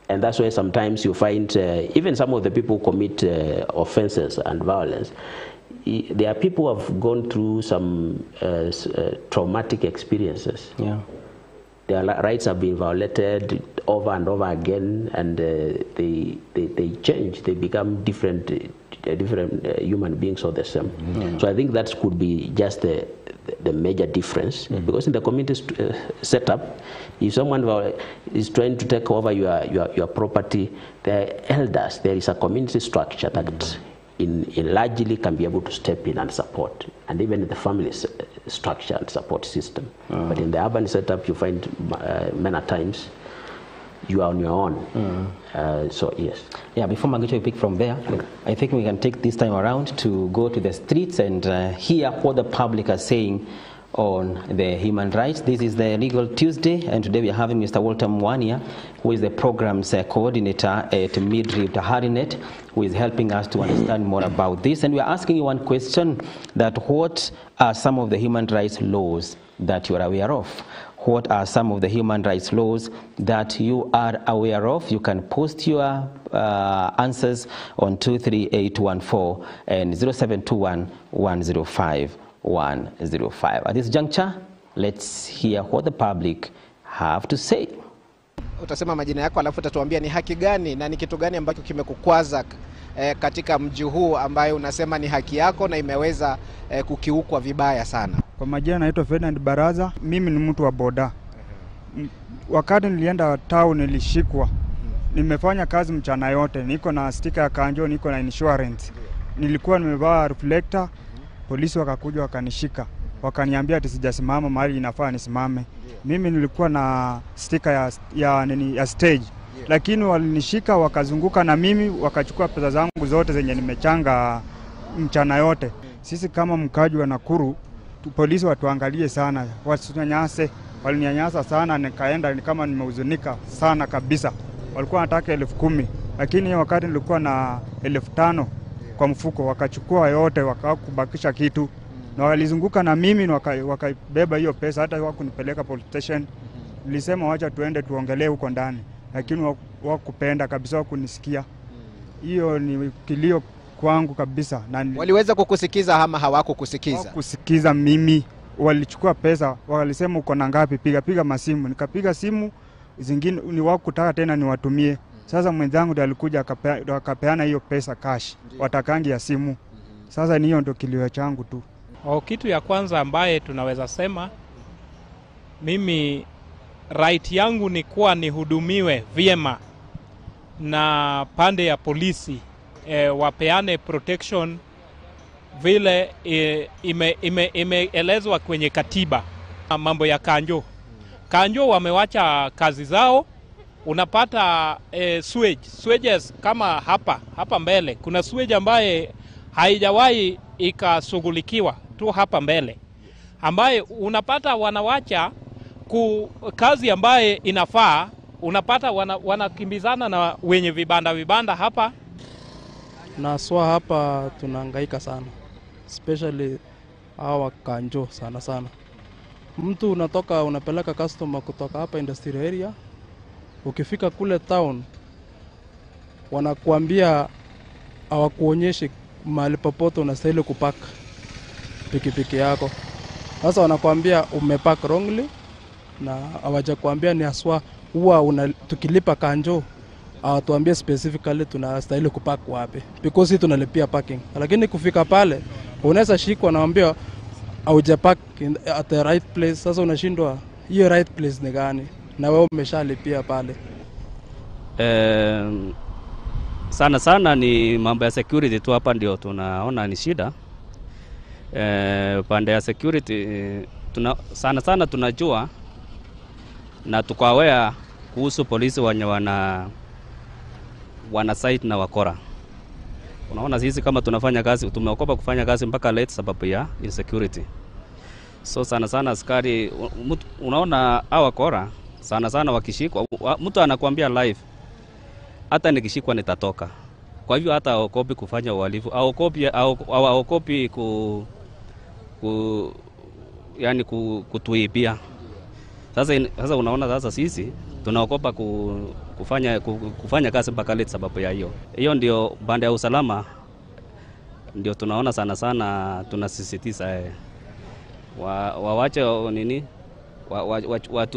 And that's why sometimes you find even some of the people who commit offenses and violence, there are people who have gone through some traumatic experiences. Yeah. Their rights have been violated over and over again, and they change. They become different human beings or the same. Mm. So I think that could be just the major difference, because in the community setup, if someone is trying to take over your property, the elders, there is a community structure that in largely can be able to step in and support, and even the family structure and support system. But in the urban setup, you find many times you are on your own. So yes. Yeah, before Magicho you pick from there, I think we can take this time around to go to the streets and hear what the public are saying on the human rights. This is the Legal Tuesday, and today we are having Mr. Walter Mwania, who is the programs coordinator at Mid-Rift Harinet, who is helping us to understand more about this. And we are asking you one question, that what are some of the human rights laws that you are aware of? What are some of the human rights laws that you are aware of? You can post your answers on 23814 and 0721 105 105. At this juncture, let's hear what the public have to say. Utasema majina yako alafu utatuambia ni haki gani na ni kitu gani ambacho kimekukwaza katika mji huu ambayo unasema ni haki yako na imeweza kukiukwa vibaya sana. Kwa majina naitwa Ferdinand Baraza, mimi ni mtu wa boda. Wakati nilienda town nilishikwa. Nimefanya kazi mchana yote, niko na sticker ya kanjo, niko na insurance. Nilikuwa nimevaa reflector, polisi wakakuja wakanishika. Wakaniambia ati sijasimama mahali inafaa nisimame. Mimi nilikuwa na sticker ya stage. Lakini walinishika wakazunguka na mimi wakachukua pesa zangu zote zenye nimechanga mchana yote. Sisi kama mkaji wa Nakuru, polisi watuangalie sana, wasinyanyase. Walininyanyasa sana, nikaenda kama nimehuzunika sana kabisa. Walikuwa wanataka 10,000, lakini wakati nilikuwa na 5,000 kwa mfuko, wakachukua yote, wakakubakisha kitu. Na walizunguka na mimi wakabeba hiyo pesa, hata hawakunipeleka police station. Nilisema wacha tuende tuongelee huko ndani, lakini wakupenda kabisa, wakunisikia. Hiyo ni kilio kwangu kabisa. Waliweza kukusikiza ama hawakukusikiza? Hawakusikiza mimi. Walichukua pesa, walisema uko na ngapi, piga masimu. Nikapiga simu, zingine ni wakutaka tena niwatumie. Sasa mwenzangu ndiye alikuja akapeana hiyo pesa cash, watakangi ya simu. Sasa ni hiyo ndio kilio changu tu. Kitu ya kwanza ambaye tunaweza sema, mimi right yangu ni kuwa nihudumiwe vyema na pande ya polisi, wapeane protection vile imeelezwa kwenye katiba. Mambo ya kanjo wamewacha kazi zao. Unapata sewage kama hapa mbele. Kuna sewage ambaye haijawahi ikashughulikiwa tu hapa mbele, ambaye unapata wanawacha kazi ambaye inafaa. Unapata wanakimbizana na wenye vibanda hapa. Na swa hapa tunahangaika sana, especially hawa kanjo sana. Mtu unatoka unapeleka customer kutoka hapa industrial area, ukifika kule town wanakuambia hawakuonyeshi mahali popote unastahili kupaka pikipiki yako. Sasa wanakuambia umepark wrongly, na hawajakuambia ni aswa huwa tukilipa kanjo tuambie specifically tunastahili kupark wapi, because hii tunalipia parking. Lakini kufika pale unaweza shikwa na ambia haujapark at the right place. Sasa unashindwa hiyo right place ni gani na wewe umeshalipia pale. Sana ni mambo ya security tu hapa ndio tunaona ni shida. Pande ya security sana tunajua na tuko aware kuhusu polisi wenye wana site na wakora. Unaona sisi kama tunafanya kazi, tumeokopa kufanya kazi mpaka late sababu ya insecurity. So sana askari, unaona hawa wakora sana wakishikwa, mtu anakuambia live, hata nikishikwa nitatoka. Kwa hivyo hata haokopi kufanya uhalifu, haokopi kutuibia. Sasa unaona sasa sisi tunaogopa kufanya kazi mpaka late sababu ya hiyo. Hiyo ndio banda ya usalama ndio tunaona sana sana tunasisitiza wawache nini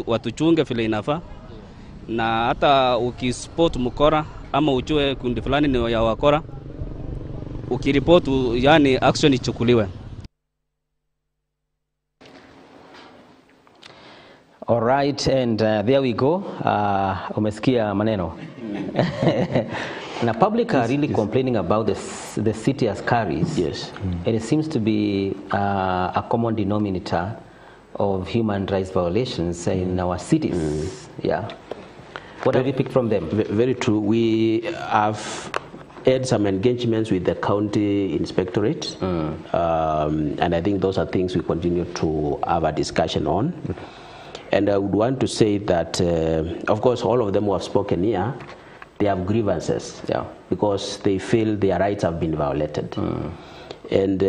watuchunge vile inafaa, na hata ukispot mkora ama ujue kundi fulani ni ya wakora, ukiripot yani action ichukuliwe. All right, and there we go. Umesikia maneno. Now, public are really complaining about the city askaris. Yes. And it seems to be a common denominator of human rights violations in our cities. Yeah. What have you picked from them? Very true. We have had some engagements with the county inspectorate, and I think those are things we continue to have a discussion on. And I would want to say that, of course, all of them who have spoken here, they have grievances, because they feel their rights have been violated. And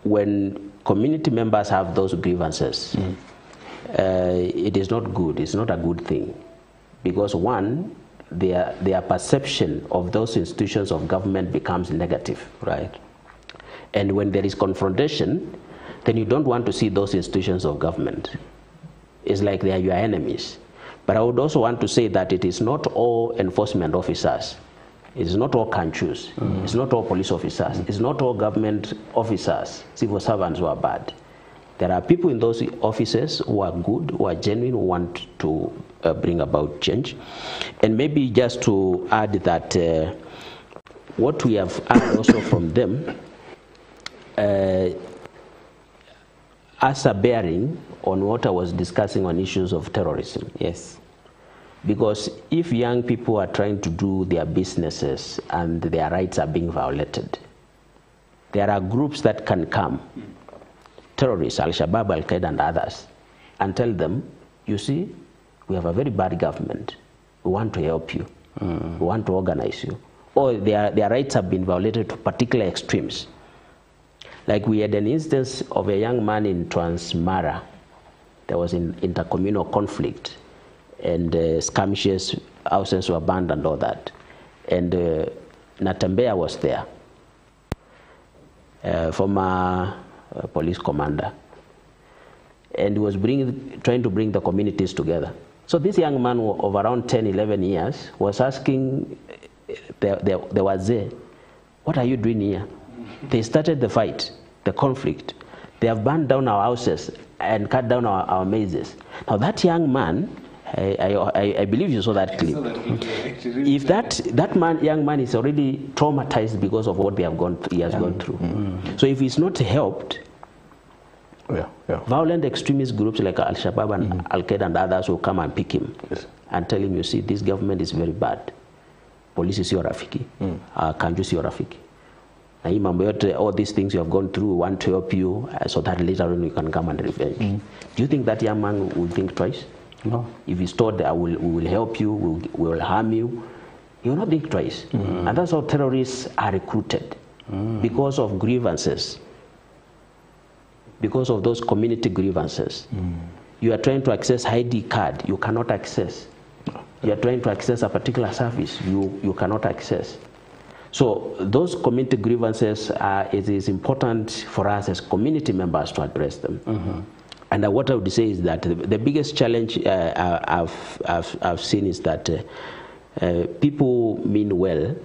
when community members have those grievances, it is not good. It's not a good thing, because one, their perception of those institutions of government becomes negative, right? And when there is confrontation, then you don't want to see those institutions of government. It's like they are your enemies. But I would also want to say that it is not all enforcement officers. It's not all kanchus. It's not all police officers. It's not all government officers, civil servants who are bad. There are people in those offices who are good, who are genuine, who want to bring about change. And maybe just to add that what we have heard also from them as a bearing on what I was discussing on issues of terrorism. Yes. Because if young people are trying to do their businesses and their rights are being violated, there are groups that can come, terrorists, Al-Shabaab, Al-Qaeda and others, and tell them, you see, we have a very bad government. We want to help you. We want to organize you. Or their rights have been violated to particular extremes. Like we had an instance of a young man in Transmara. There was an intercommunal conflict, and skirmishes, houses were burned and all that. And Natembea was there, former police commander, and he was trying to bring the communities together. So this young man of around 10, 11 years was asking the wazee, what are you doing here? They started the fight, the conflict. They have burned down our houses and cut down our mazes. Now that young man, I believe you saw that clip. If that young man is already traumatized because of what he has gone through. So if he's not helped, violent extremist groups like Al-Shabaab and Al-Qaeda and others will come and pick him and tell him, you see, this government is very bad. Police is your rafiki. Kanju is your rafiki. All these things you have gone through, we want to help you so that later on you can come and revenge. Do you think that young man will think twice? No. If he's told that we will help you, we will harm you, he will not think twice. And that's how terrorists are recruited, because of grievances, because of those community grievances. You are trying to access ID card, you cannot access. You are trying to access a particular service, you cannot access. So those community grievances, it is important for us as community members to address them. And what I would say is that the biggest challenge I've seen is that people mean well,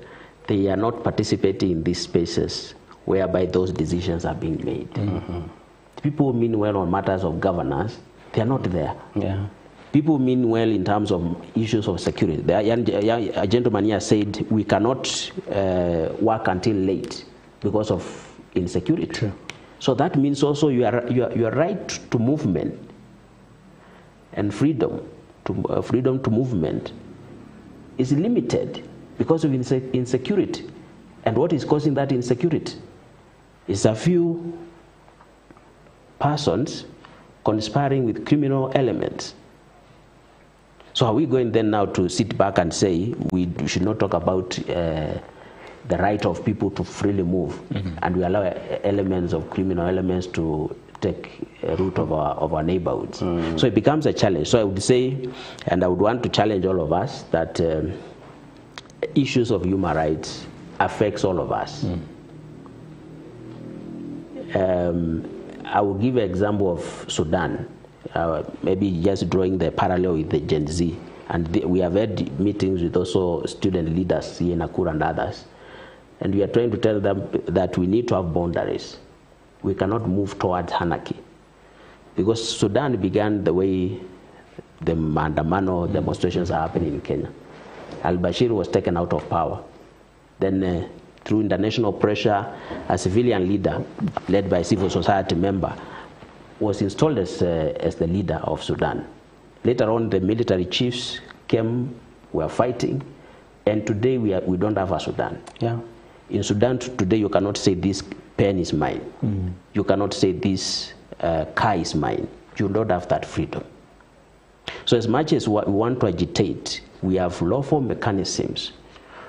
they are not participating in these spaces whereby those decisions are being made. People mean well on matters of governance, they are not there. People mean well in terms of issues of security. A gentleman here said we cannot work until late because of insecurity. True. So that means also your right to movement and freedom to movement is limited because of insecurity. And what is causing that insecurity is a few persons conspiring with criminal elements. So are we going then now to sit back and say we should not talk about the right of people to freely move, and we allow elements of criminal elements to take root of our neighborhoods. So it becomes a challenge. So I would say, and I would want to challenge all of us, that issues of human rights affects all of us. I will give an example of Sudan, maybe just drawing the parallel with the Gen Z. And we have had meetings with also student leaders here in Nakuru and others. And we are trying to tell them that we need to have boundaries. We cannot move towards anarchy. Because Sudan began the way the Maandamano demonstrations are happening in Kenya. Al-Bashir was taken out of power. Then through international pressure, a civilian leader led by a civil society member was installed as the leader of Sudan. Later on, the military chiefs came, were fighting, and today we don't have a Sudan. Yeah. In Sudan today, you cannot say this pen is mine. You cannot say this car is mine. You don't have that freedom. So as much as we want to agitate, we have lawful mechanisms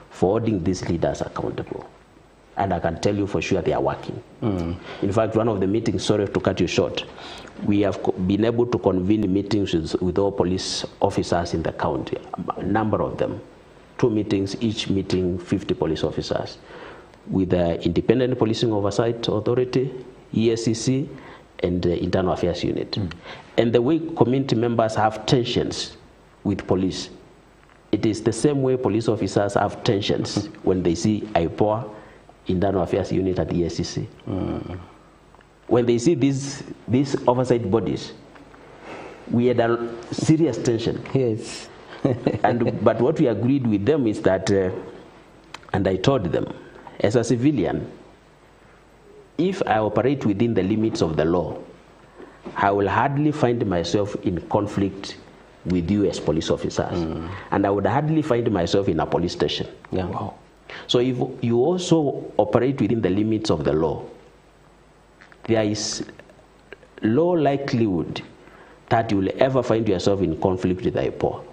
for holding these leaders accountable. And I can tell you for sure they are working. In fact, one of the meetings, sorry to cut you short, we have been able to convene meetings with all police officers in the county, a number of them. 2 meetings, each meeting 50 police officers, with the Independent Policing Oversight Authority, ESCC, and the Internal Affairs Unit. And the way community members have tensions with police, it is the same way police officers have tensions when they see IPOA, Internal Affairs Unit at the ESCC. When they see these oversight bodies, we had a serious tension. Yes. But what we agreed with them is that, and I told them, as a civilian, if I operate within the limits of the law, I will hardly find myself in conflict with you as police officers. And I would hardly find myself in a police station. Yeah. Wow. So if you also operate within the limits of the law, there is low likelihood that you will ever find yourself in conflict with IPOA,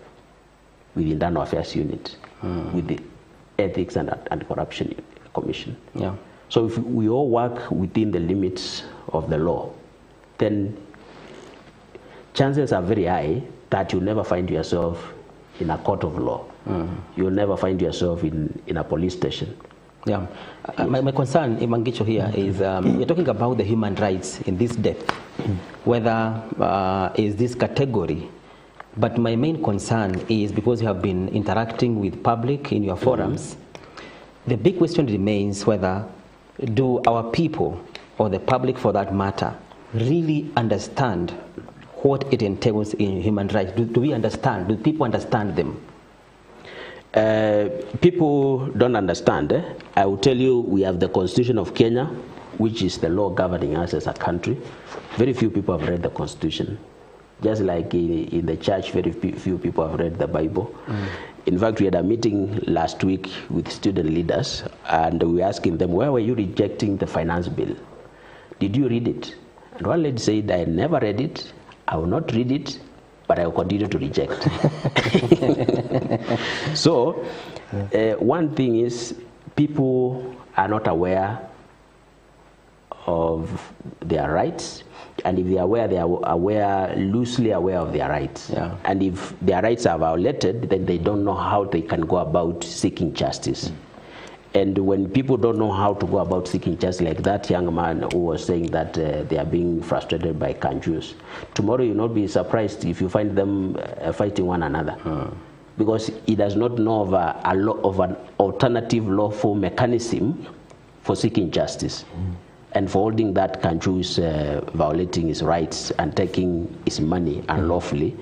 with the Internal Affairs Unit, with the Ethics and Anti-Corruption Commission. Yeah. So if we all work within the limits of the law, then chances are very high that you'll never find yourself in a court of law. You'll never find yourself in a police station. Yeah. My concern, Imangicho, here is we're talking about the human rights in this depth, whether is this category. But my main concern is because you have been interacting with public in your forums, the big question remains whether do our people, or the public for that matter, really understand what it entails in human rights? Do we understand? Do people understand them? People don't understand. I will tell you, we have the Constitution of Kenya, which is the law governing us as a country. Very few people have read the Constitution. Just like in the church, very few people have read the Bible. In fact, we had a meeting last week with student leaders, and we were asking them, why were you rejecting the finance bill? Did you read it? And one lady said, I never read it. I will not read it, but I will continue to reject. So, one thing is, people are not aware of their rights, and if they are aware, loosely aware of their rights. Yeah. And if their rights are violated, then they don't know how they can go about seeking justice. And when people don't know how to go about seeking justice, like that young man who was saying that they are being frustrated by Kanjus, tomorrow you'll not be surprised if you find them fighting one another. Because he does not know of an alternative lawful mechanism for seeking justice. And for holding that Kanju is violating his rights and taking his money unlawfully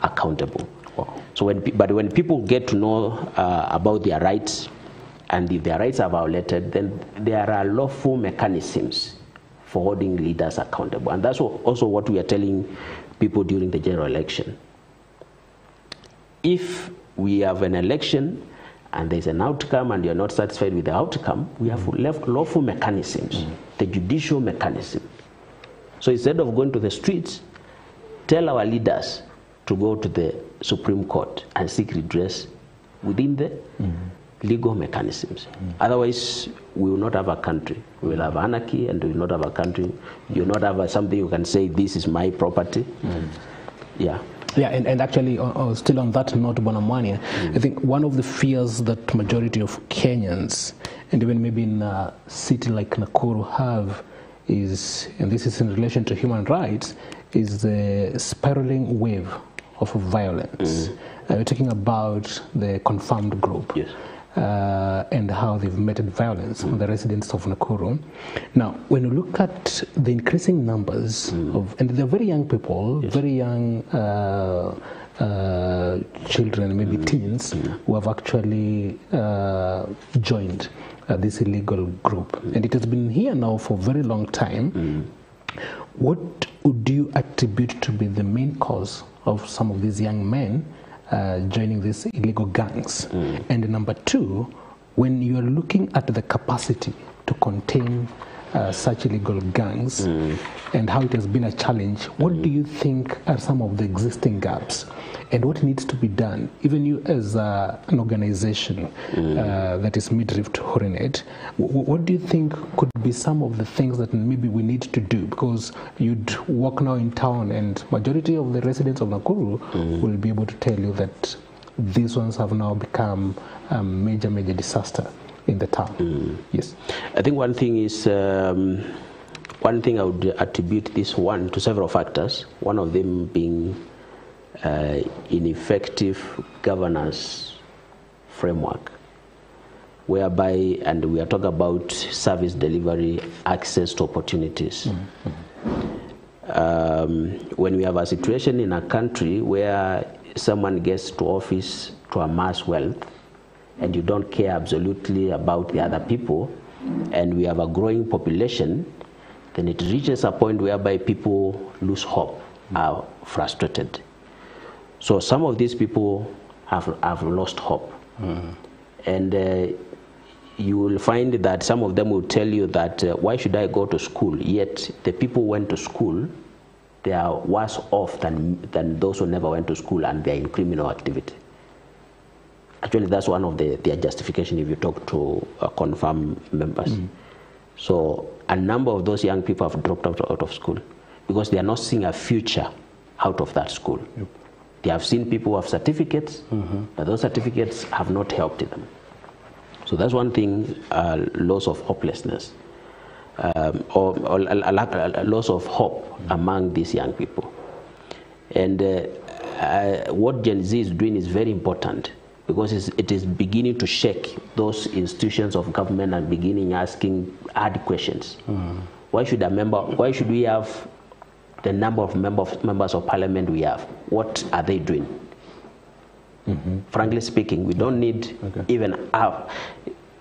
accountable. Wow. So when people get to know about their rights, and if their rights are violated, then there are lawful mechanisms for holding leaders accountable. And that's also what we are telling people during the general election. If we have an election and there's an outcome and you're not satisfied with the outcome, we have left lawful mechanisms, the judicial mechanism. So instead of going to the streets, tell our leaders to go to the Supreme Court and seek redress within the legal mechanisms. Otherwise, we will not have a country. We will have anarchy, and we will not have a country. You will not have something you can say, this is my property. Yeah. Yeah, and actually, still on that note, Bonamwania, I think one of the fears that majority of Kenyans, and even maybe in a city like Nakuru have, is, and this is in relation to human rights, is the spiraling wave of violence. We're talking about the confirmed group. Yes. And how they've meted violence on the residents of Nakuru. Now, when you look at the increasing numbers of, and they're very young people, very young children, maybe teens, who have actually joined this illegal group. And it has been here now for a very long time. What would you attribute to be the main cause of some of these young men joining these illegal gangs? And number two, when you are looking at the capacity to contain such illegal gangs and how it has been a challenge, what do you think are some of the existing gaps and what needs to be done? Even you as an organization that is Midriff Horinet, what do you think could be some of the things that maybe we need to do? Because you'd walk now in town and majority of the residents of Nakuru will be able to tell you that these ones have now become a major disaster in the town. Yes. I think one thing is, one thing I would attribute this one to several factors, one of them being ineffective governance framework, whereby, and we are talking about service delivery, access to opportunities. When we have a situation in a country where someone gets to office to amass wealth, and you don't care absolutely about the other people, and we have a growing population, then it reaches a point whereby people lose hope, are frustrated. So some of these people have lost hope. And you will find that some of them will tell you that, why should I go to school? Yet the people who went to school, they are worse off than those who never went to school and they're in criminal activity. Actually, that's one of their justification if you talk to confirmed members. So a number of those young people have dropped out of school because they are not seeing a future out of that school. They have seen people who have certificates, but those certificates have not helped them. So that's one thing, loss of hopelessness, or loss of hope among these young people. And what Gen Z is doing is very important, because it is beginning to shake those institutions of government and beginning asking hard questions. Why should we have the number of members of parliament we have? What are they doing? Frankly speaking, we don't need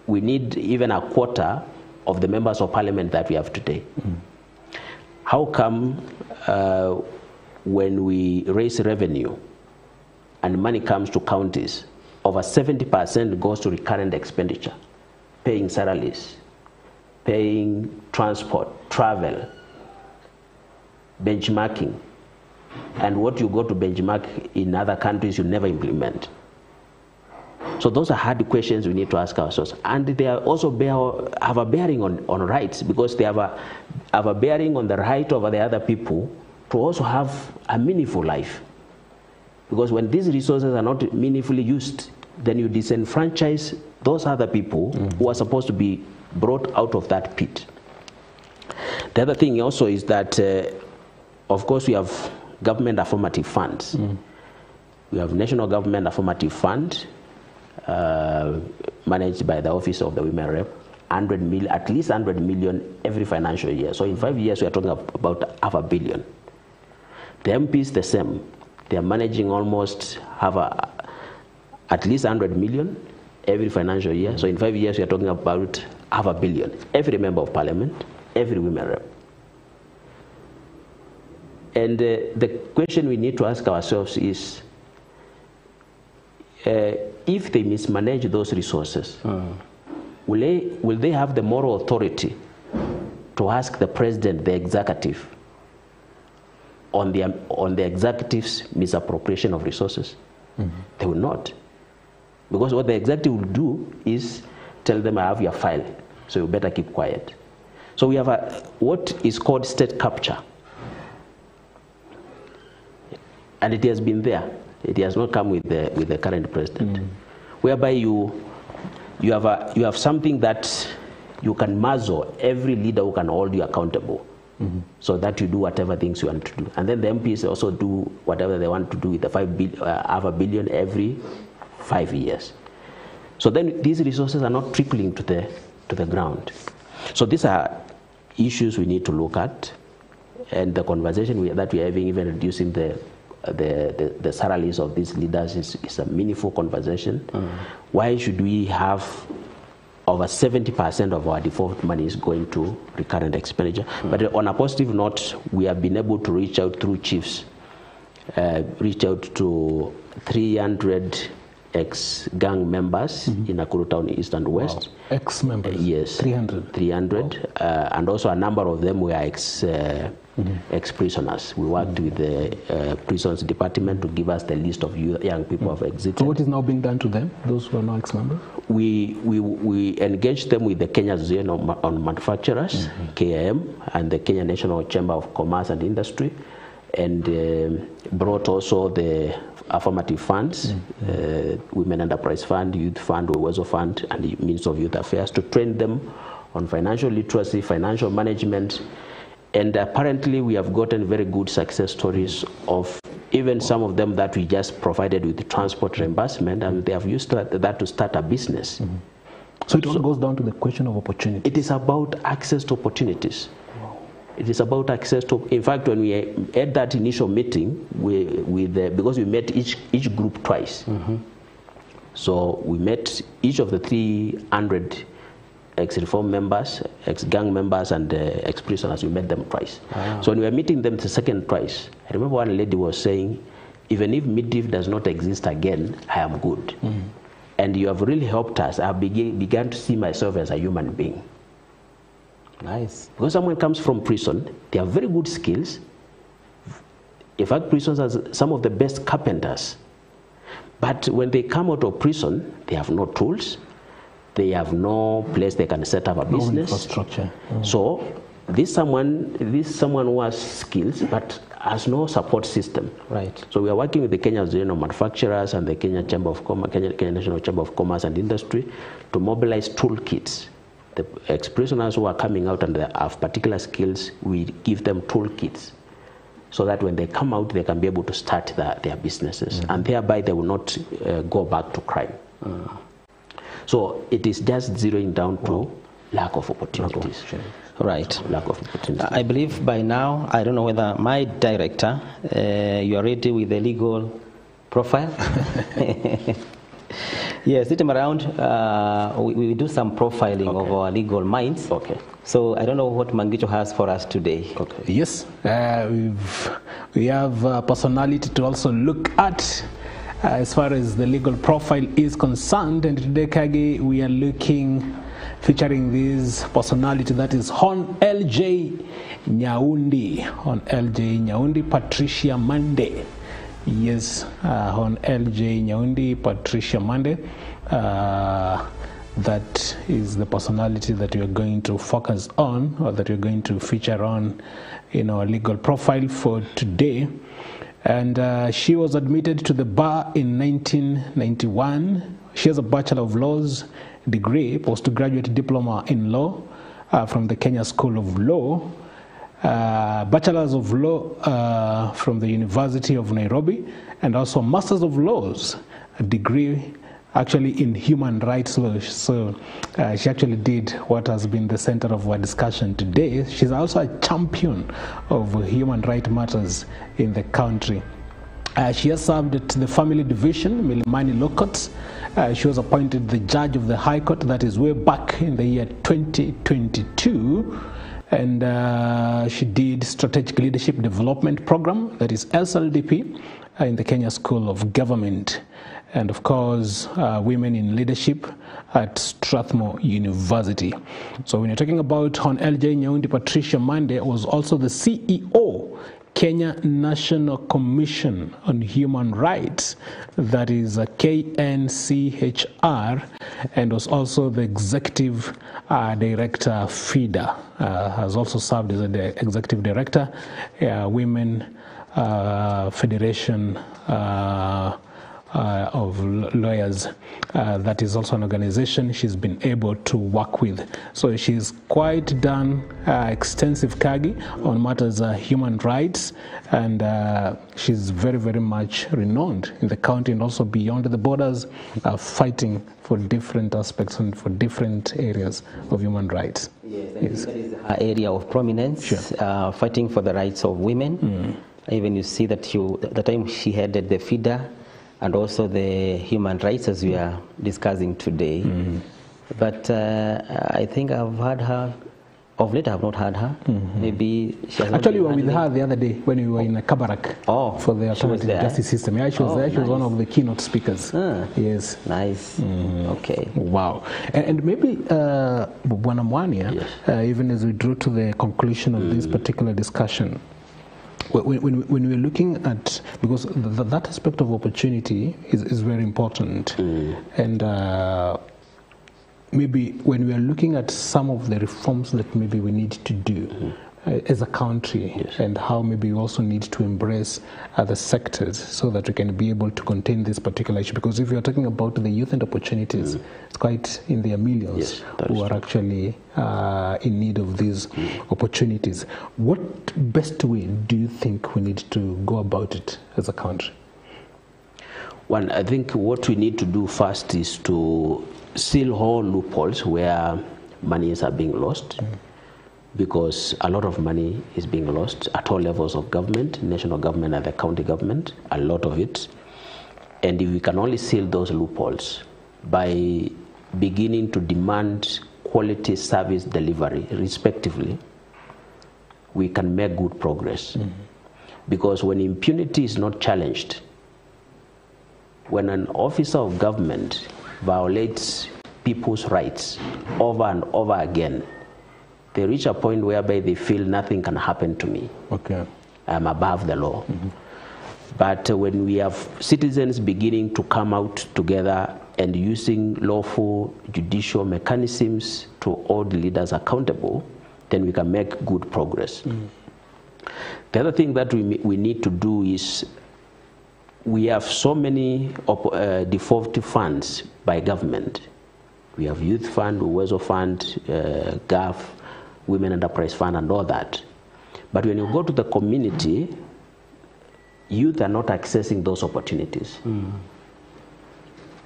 we need even a quarter of the members of parliament that we have today. How come when we raise revenue and money comes to counties, over 70% goes to recurrent expenditure, paying salaries, paying transport, travel, benchmarking, and what you go to benchmark in other countries you never implement. So those are hard questions we need to ask ourselves, and they are also have a bearing on rights, because they have a bearing on the right of the other people to also have a meaningful life. Because when these resources are not meaningfully used, then you disenfranchise those other people who are supposed to be brought out of that pit. The other thing also is that, of course, we have government affirmative funds. We have National Government Affirmative Fund, managed by the Office of the Women Rep, at least 100 million every financial year. So in 5 years, we are talking about $500 million. The MPs, the same. They are managing almost at least 100 million every financial year. So in 5 years, we are talking about $500 million. Every member of parliament, every women rep. And the question we need to ask ourselves is, if they mismanage those resources, will they have the moral authority to ask the president, the executive, on the executive's misappropriation of resources? They will not. Because what the executive will do is tell them, I have your file, so you better keep quiet. So we have what is called state capture. And it has been there. It has not come with the current president. Whereby you have something that you can muzzle every leader who can hold you accountable. So that you do whatever things you want to do. And then the MPs also do whatever they want to do with the $5 billion every 5 years. So then these resources are not trickling to the ground. So these are issues we need to look at, and the conversation that we are having, even reducing the salaries of these leaders is a meaningful conversation. Why should we have over 70% of our default money is going to recurrent expenditure? But on a positive note, we have been able to reach out through chiefs, reach out to 300 ex-gang members in Nakuru Town, East and West. Wow. Ex-members? Yes. 300. And also a number of them were ex-prisoners. We worked with the prisons department to give us the list of young people who have exited. So what is now being done to them, those who are now ex-members? We engaged them with the Kenya Association on Manufacturers, KIM, and the Kenya National Chamber of Commerce and Industry, and brought also the affirmative funds, Women Enterprise Fund, Youth Fund, Uwezo Fund, and the Ministry of Youth Affairs to train them on financial literacy, financial management. And apparently we have gotten very good success stories of even some of them that we just provided with the transport reimbursement, and they have used that to start a business. So it all goes down to the question of opportunity. It is about access to opportunities. It is about access to, in fact, when we had that initial meeting because we met each group twice. So we met each of the 300 ex-reform members, ex-gang members, and ex-prisoners. We met them twice. So when we were meeting them the second twice, I remember one lady was saying, even if midriff does not exist again, I am good. And you have really helped us. I began to see myself as a human being. Nice. Because someone comes from prison, they have very good skills. In fact, prisons are some of the best carpenters. But when they come out of prison, they have no tools. They have no place they can set up a business. No infrastructure. So this someone who has skills but has no support system. Right. So we are working with the Kenya Association of Manufacturers and the Kenya Chamber of Commerce, Kenya National Chamber of Commerce and Industry to mobilize toolkits. The ex-prisoners who are coming out and they have particular skills, we give them toolkits so that when they come out, they can be able to start their businesses, and thereby they will not go back to crime. So it is just zeroing down to lack of opportunities. Right. Lack of opportunities. I believe by now, I don't know whether my director, you are ready with the legal profile. Yes, sitting around, we do some profiling of our legal minds. Okay. So I don't know what Mangicho has for us today. Okay. Yes, we have a personality to also look at as far as the legal profile is concerned. And today, Kage, we are featuring this personality, that is Hon LJ Nyaundi. Hon LJ Nyaundi, Patricia Mande. Yes, on LJ Nyaundi, Patricia Mande. That is the personality that we are going to focus on, or that we're going to feature on in our legal profile for today. And she was admitted to the bar in 1991. She has a Bachelor of Laws degree, postgraduate diploma in law from the Kenya School of Law. Bachelors of Law from the University of Nairobi, and also Masters of Laws, a degree actually in human rights law. So she actually did what has been the center of our discussion today. She's also a champion of human rights matters in the country. She has served at the Family Division, Milimani Law Courts. She was appointed the judge of the High Court, that is way back in the year 2022. And she did Strategic Leadership Development Program, that is SLDP, in the Kenya School of Government. And of course, Women in Leadership at Strathmore University. So when you're talking about Hon LJ Nyaundi, Patricia Mande was also the CEO, Kenya National Commission on Human Rights, that is KNCHR, and was also the executive director, FIDA, has also served as the executive director, Women Federation of Lawyers. That is also an organization she's been able to work with. So she's quite done extensive kagi on matters of human rights, and she's very, very much renowned in the county and also beyond the borders, fighting for different aspects and for different areas of human rights. Yes, that is her area of prominence, sure. Fighting for the rights of women. Even you see that the time she headed the FIDA, and also the human rights, as we are discussing today. But I think I've heard her, of late I have not heard her. Maybe she has actually, we were with her the other day when we were in Kabarak for the alternative justice system. Yeah, she was there. She was one of the keynote speakers. Yes. Nice. Okay. Wow. And maybe, Bwana Mwania, even as we drew to the conclusion of this particular discussion, when we're looking at, because that aspect of opportunity is very important, and maybe when we are looking at some of the reforms that maybe we need to do as a country, and how maybe we also need to embrace other sectors so that we can be able to contain this particular issue. Because if you're talking about the youth and opportunities, it's quite in their millions who are actually in need of these opportunities. What best way do you think we need to go about it as a country? One, I think what we need to do first is to seal all loopholes where monies are being lost. Because a lot of money is being lost at all levels of government, national government and the county government, a lot of it. And if we can only seal those loopholes by beginning to demand quality service delivery, respectively, we can make good progress. Because when impunity is not challenged, when an officer of government violates people's rights over and over again, they reach a point whereby they feel nothing can happen to me. I'm above the law. But when we have citizens beginning to come out together and using lawful judicial mechanisms to hold leaders accountable, then we can make good progress. The other thing that we need to do is, we have so many default funds by government. We have Youth Fund, Uwezo Fund, GAF, Women Enterprise Fund and all that. But when you go to the community, youth are not accessing those opportunities.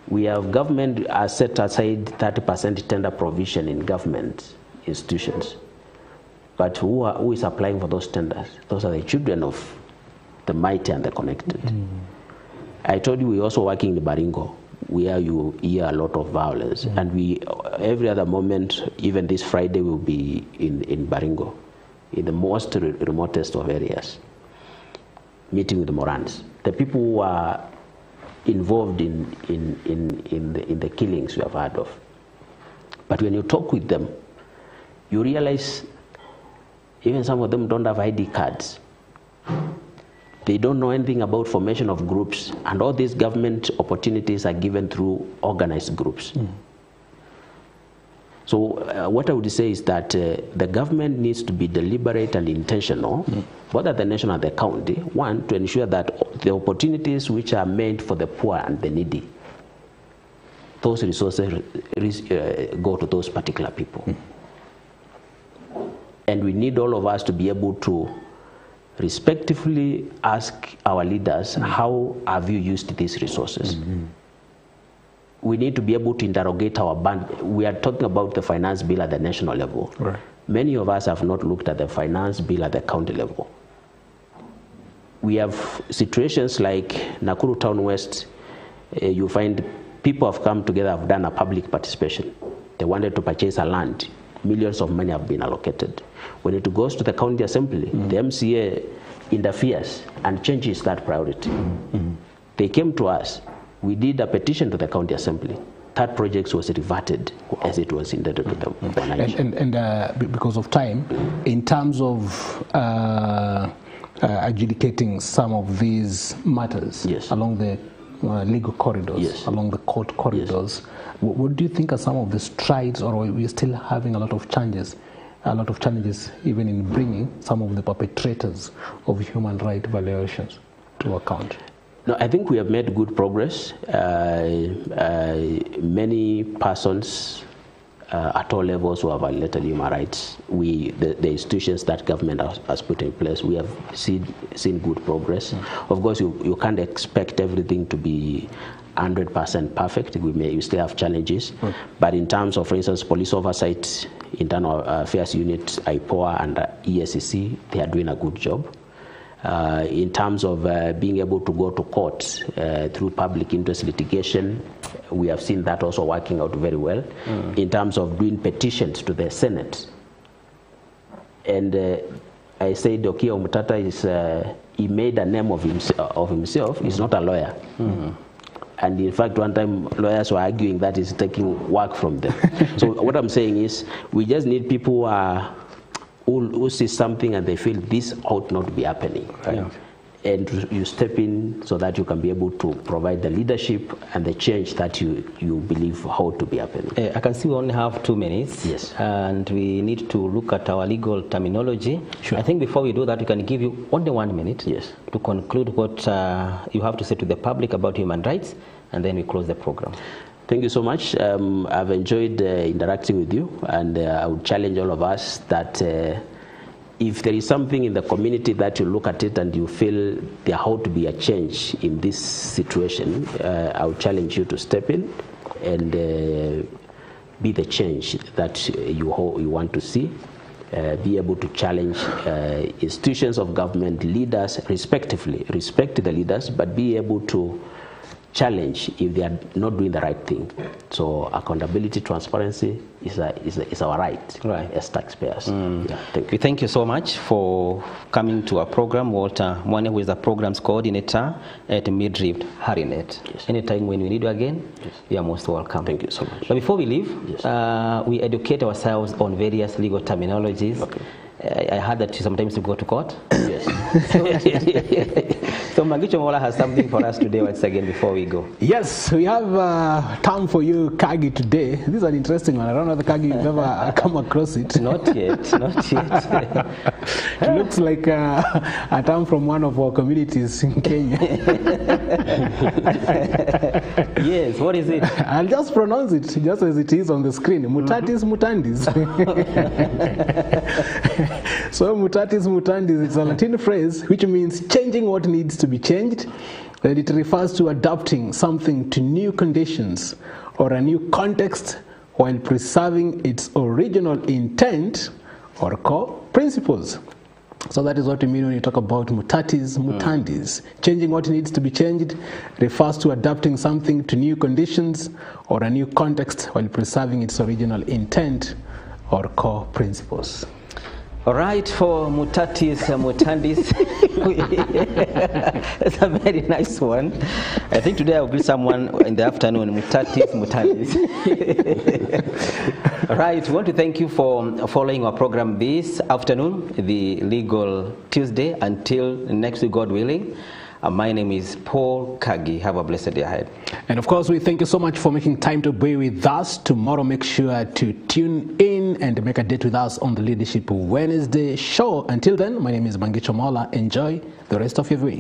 We have government set aside 30% tender provision in government institutions. But who is applying for those tenders? Those are the children of the mighty and the connected. I told you we're also working in Baringo, where you hear a lot of violence. And we, every other moment, even this Friday, we'll be in Baringo, in the most remotest of areas, meeting with the Morans, the people who are involved in the killings we have heard of. But when you talk with them, you realize even some of them don't have ID cards. They don't know anything about formation of groups, and all these government opportunities are given through organized groups. So what I would say is that the government needs to be deliberate and intentional, both at the national and the county, one, to ensure that the opportunities which are meant for the poor and the needy, those resources go to those particular people. And we need all of us to be able to respectively ask our leaders, how have you used these resources? We need to be able to interrogate our band. We are talking about the finance bill at the national level. Many of us have not looked at the finance bill at the county level. We have situations like Nakuru Town West. You find people have come together, have done a public participation. They wanted to purchase a land. Millions of money have been allocated. When it goes to the county assembly, the MCA interferes and changes that priority. They came to us. We did a petition to the county assembly. That project was reverted as it was intended to them. And because of time, in terms of adjudicating some of these matters along the legal corridors, along the court corridors. What do you think are some of the strides, or are we still having a lot of challenges even in bringing some of the perpetrators of human rights violations to account? No, I think we have made good progress. Many persons at all levels who have violated human rights, the institutions that government has put in place, we have seen good progress. Of course, you can't expect everything to be 100% perfect. We still have challenges. But in terms of, for instance, police oversight, internal affairs unit, IPOA and ESCC, they are doing a good job. In terms of being able to go to court through public interest litigation, we have seen that also working out very well. In terms of doing petitions to the Senate. And I said Okiya Omutata he made a name of himself. He's not a lawyer. And in fact, one time lawyers were arguing that he's taking work from them. So what I'm saying is, we just need people who see something and they feel this ought not be happening. Right? And you step in so that you can be able to provide the leadership and the change that you believe ought to be happening. I can see we only have 2 minutes. Yes. And we need to look at our legal terminology. Sure. I think before we do that, we can give you only 1 minute to conclude what you have to say to the public about human rights, and then we close the program. Thank you so much. I've enjoyed interacting with you, and I would challenge all of us that if there is something in the community that you look at it and you feel there ought to be a change in this situation, I would challenge you to step in and be the change that you want to see. Be able to challenge institutions of government, leaders, respectively. Respect the leaders, but be able to challenge if they are not doing the right thing. So accountability, transparency is our right as taxpayers. Thank you. Thank you so much for coming to our program. Walter Mwane, who is the programs coordinator at Midrift Harinet. Anytime when we need you again, you are most welcome. Thank you so much. But before we leave, we educate ourselves on various legal terminologies. I heard that sometimes you go to court. Yes. So Mangicho Mola has something for us today once again before we go. Yes, we have a term for you, Kagi, today. This is an interesting one. I don't know the Kagi you've ever come across it. Not yet, not yet. It looks like a term from one of our communities in Kenya. Yes, what is it? I'll just pronounce it just as it is on the screen. Mutatis mutandis. So mutatis mutandis is a Latin phrase which means changing what needs to be changed, and it refers to adapting something to new conditions or a new context while preserving its original intent or core principles. So that is what we mean when you talk about mutatis mutandis. Changing what needs to be changed refers to adapting something to new conditions or a new context while preserving its original intent or core principles. All right, for mutatis mutandis, it's a very nice one. I think today I'll greet someone in the afternoon, mutatis mutandis. All right, we want to thank you for following our program this afternoon, the Legal Tuesday. Until next week, God willing. My name is Paul Kagi. Have a blessed day ahead. And of course, we thank you so much for making time to be with us. Tomorrow, make sure to tune in and make a date with us on the Leadership Wednesday show. Until then, my name is Mangicho Mola. Enjoy the rest of your week.